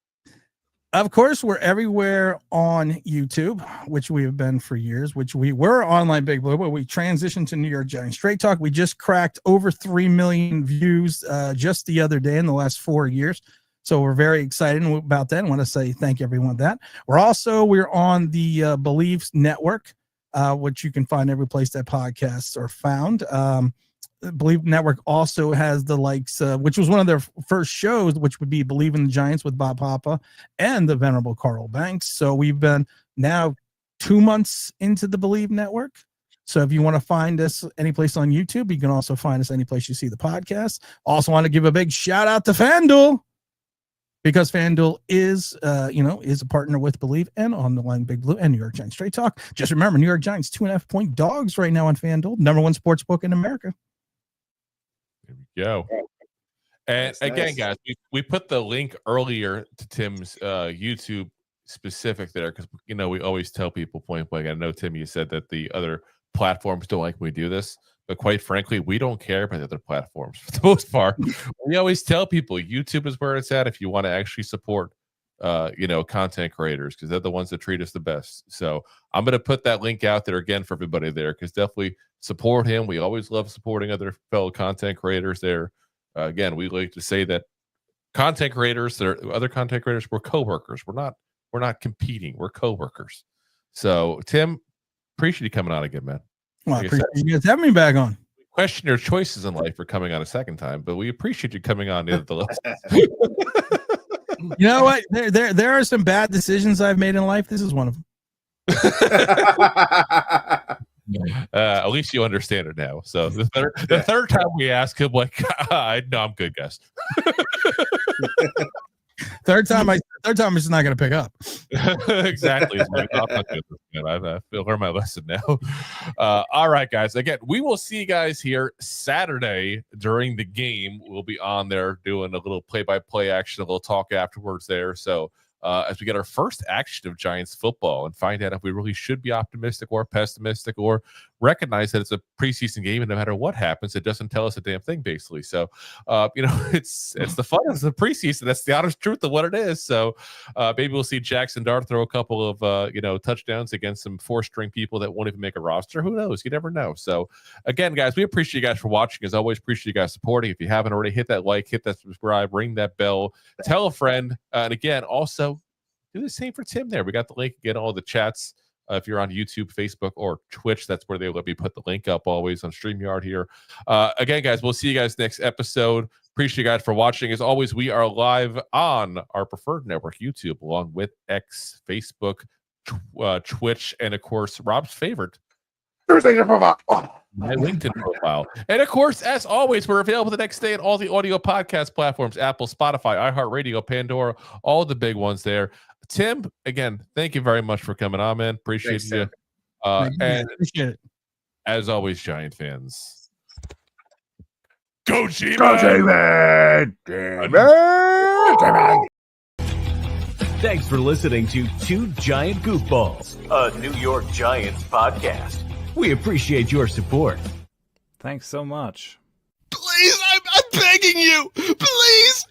Of course, we're everywhere on YouTube, which we have been for years, which we were online Big Blue, but we transitioned to New York Giants Straight Talk. We just cracked over 3 million views just the other day in the last 4 years. So we're very excited about that. I want to say thank everyone that. We're on the Believe Network, which you can find every place that podcasts are found. Believe Network also has the likes, which was one of their first shows, which would be Believe in the Giants with Bob Papa and the venerable Carl Banks. So we've been now 2 months into the Believe Network. So if you want to find us any place on YouTube, you can also find us any place you see the podcast. Also want to give a big shout out to FanDuel, because FanDuel is a partner with Believe and on the line Big Blue and New York Giants Straight Talk. Just remember, New York Giants 2.5-point dogs right now on FanDuel, #1 sports book in America. There we go. And That's again, nice. guys, we put the link earlier to Tim's YouTube specific there because, we always tell people point blank. I know, Tim, you said that the other platforms don't like when we do this, but quite frankly, we don't care about the other platforms for the most part. We always tell people YouTube is where it's at if you want to actually support, content creators, because they're the ones that treat us the best. So I'm going to put that link out there again for everybody there, because definitely support him. We always love supporting other fellow content creators there. Again, we like to say that content creators, other content creators, we're coworkers. We're not competing. We're coworkers. So, Tim, appreciate you coming on again, man. Well, I appreciate you guys having me back on. We question your choices in life for coming on a second time, but we appreciate you coming on nevertheless. You know what? There are some bad decisions I've made in life. This is one of them. At least you understand it now. So the third time we ask him, like, no, I'm good, guys. Third time I'm just not going to pick up. Exactly. I feel learned my lesson now. All right, guys. Again, we will see you guys here Saturday during the game. We'll be on there doing a little play-by-play action, a little talk afterwards there. So as we get our first action of Giants football and find out if we really should be optimistic or pessimistic or recognize that it's a preseason game and no matter what happens, it doesn't tell us a damn thing, basically. So, it's the fun of the preseason. That's the honest truth of what it is. So maybe we'll see Jaxson Dart throw a couple of, touchdowns against some 4-string people that won't even make a roster. Who knows? You never know. So again, guys, we appreciate you guys for watching. As always, appreciate you guys supporting. If you haven't already, hit that like, hit that subscribe, ring that bell, tell a friend. And again, also do the same for Tim there. We got the link, get all the chats. If you're on YouTube, Facebook, or Twitch, that's where they let me put the link up always on StreamYard here. Again, guys, we'll see you guys next episode. Appreciate you guys for watching. As always, we are live on our preferred network, YouTube, along with X, Facebook, Twitch, and of course, Rob's favorite, my LinkedIn profile. And of course, as always, we're available the next day on all the audio podcast platforms, Apple, Spotify, iHeartRadio, Pandora, all the big ones there. Tim, again, thank you very much for coming on, man. Appreciate you. And appreciate it. As always, Giant fans, go G-Man! Go G-Man! Thanks for listening to Two Giant Goofballs, a New York Giants podcast. We appreciate your support. Thanks so much. Please, I'm begging you. Please,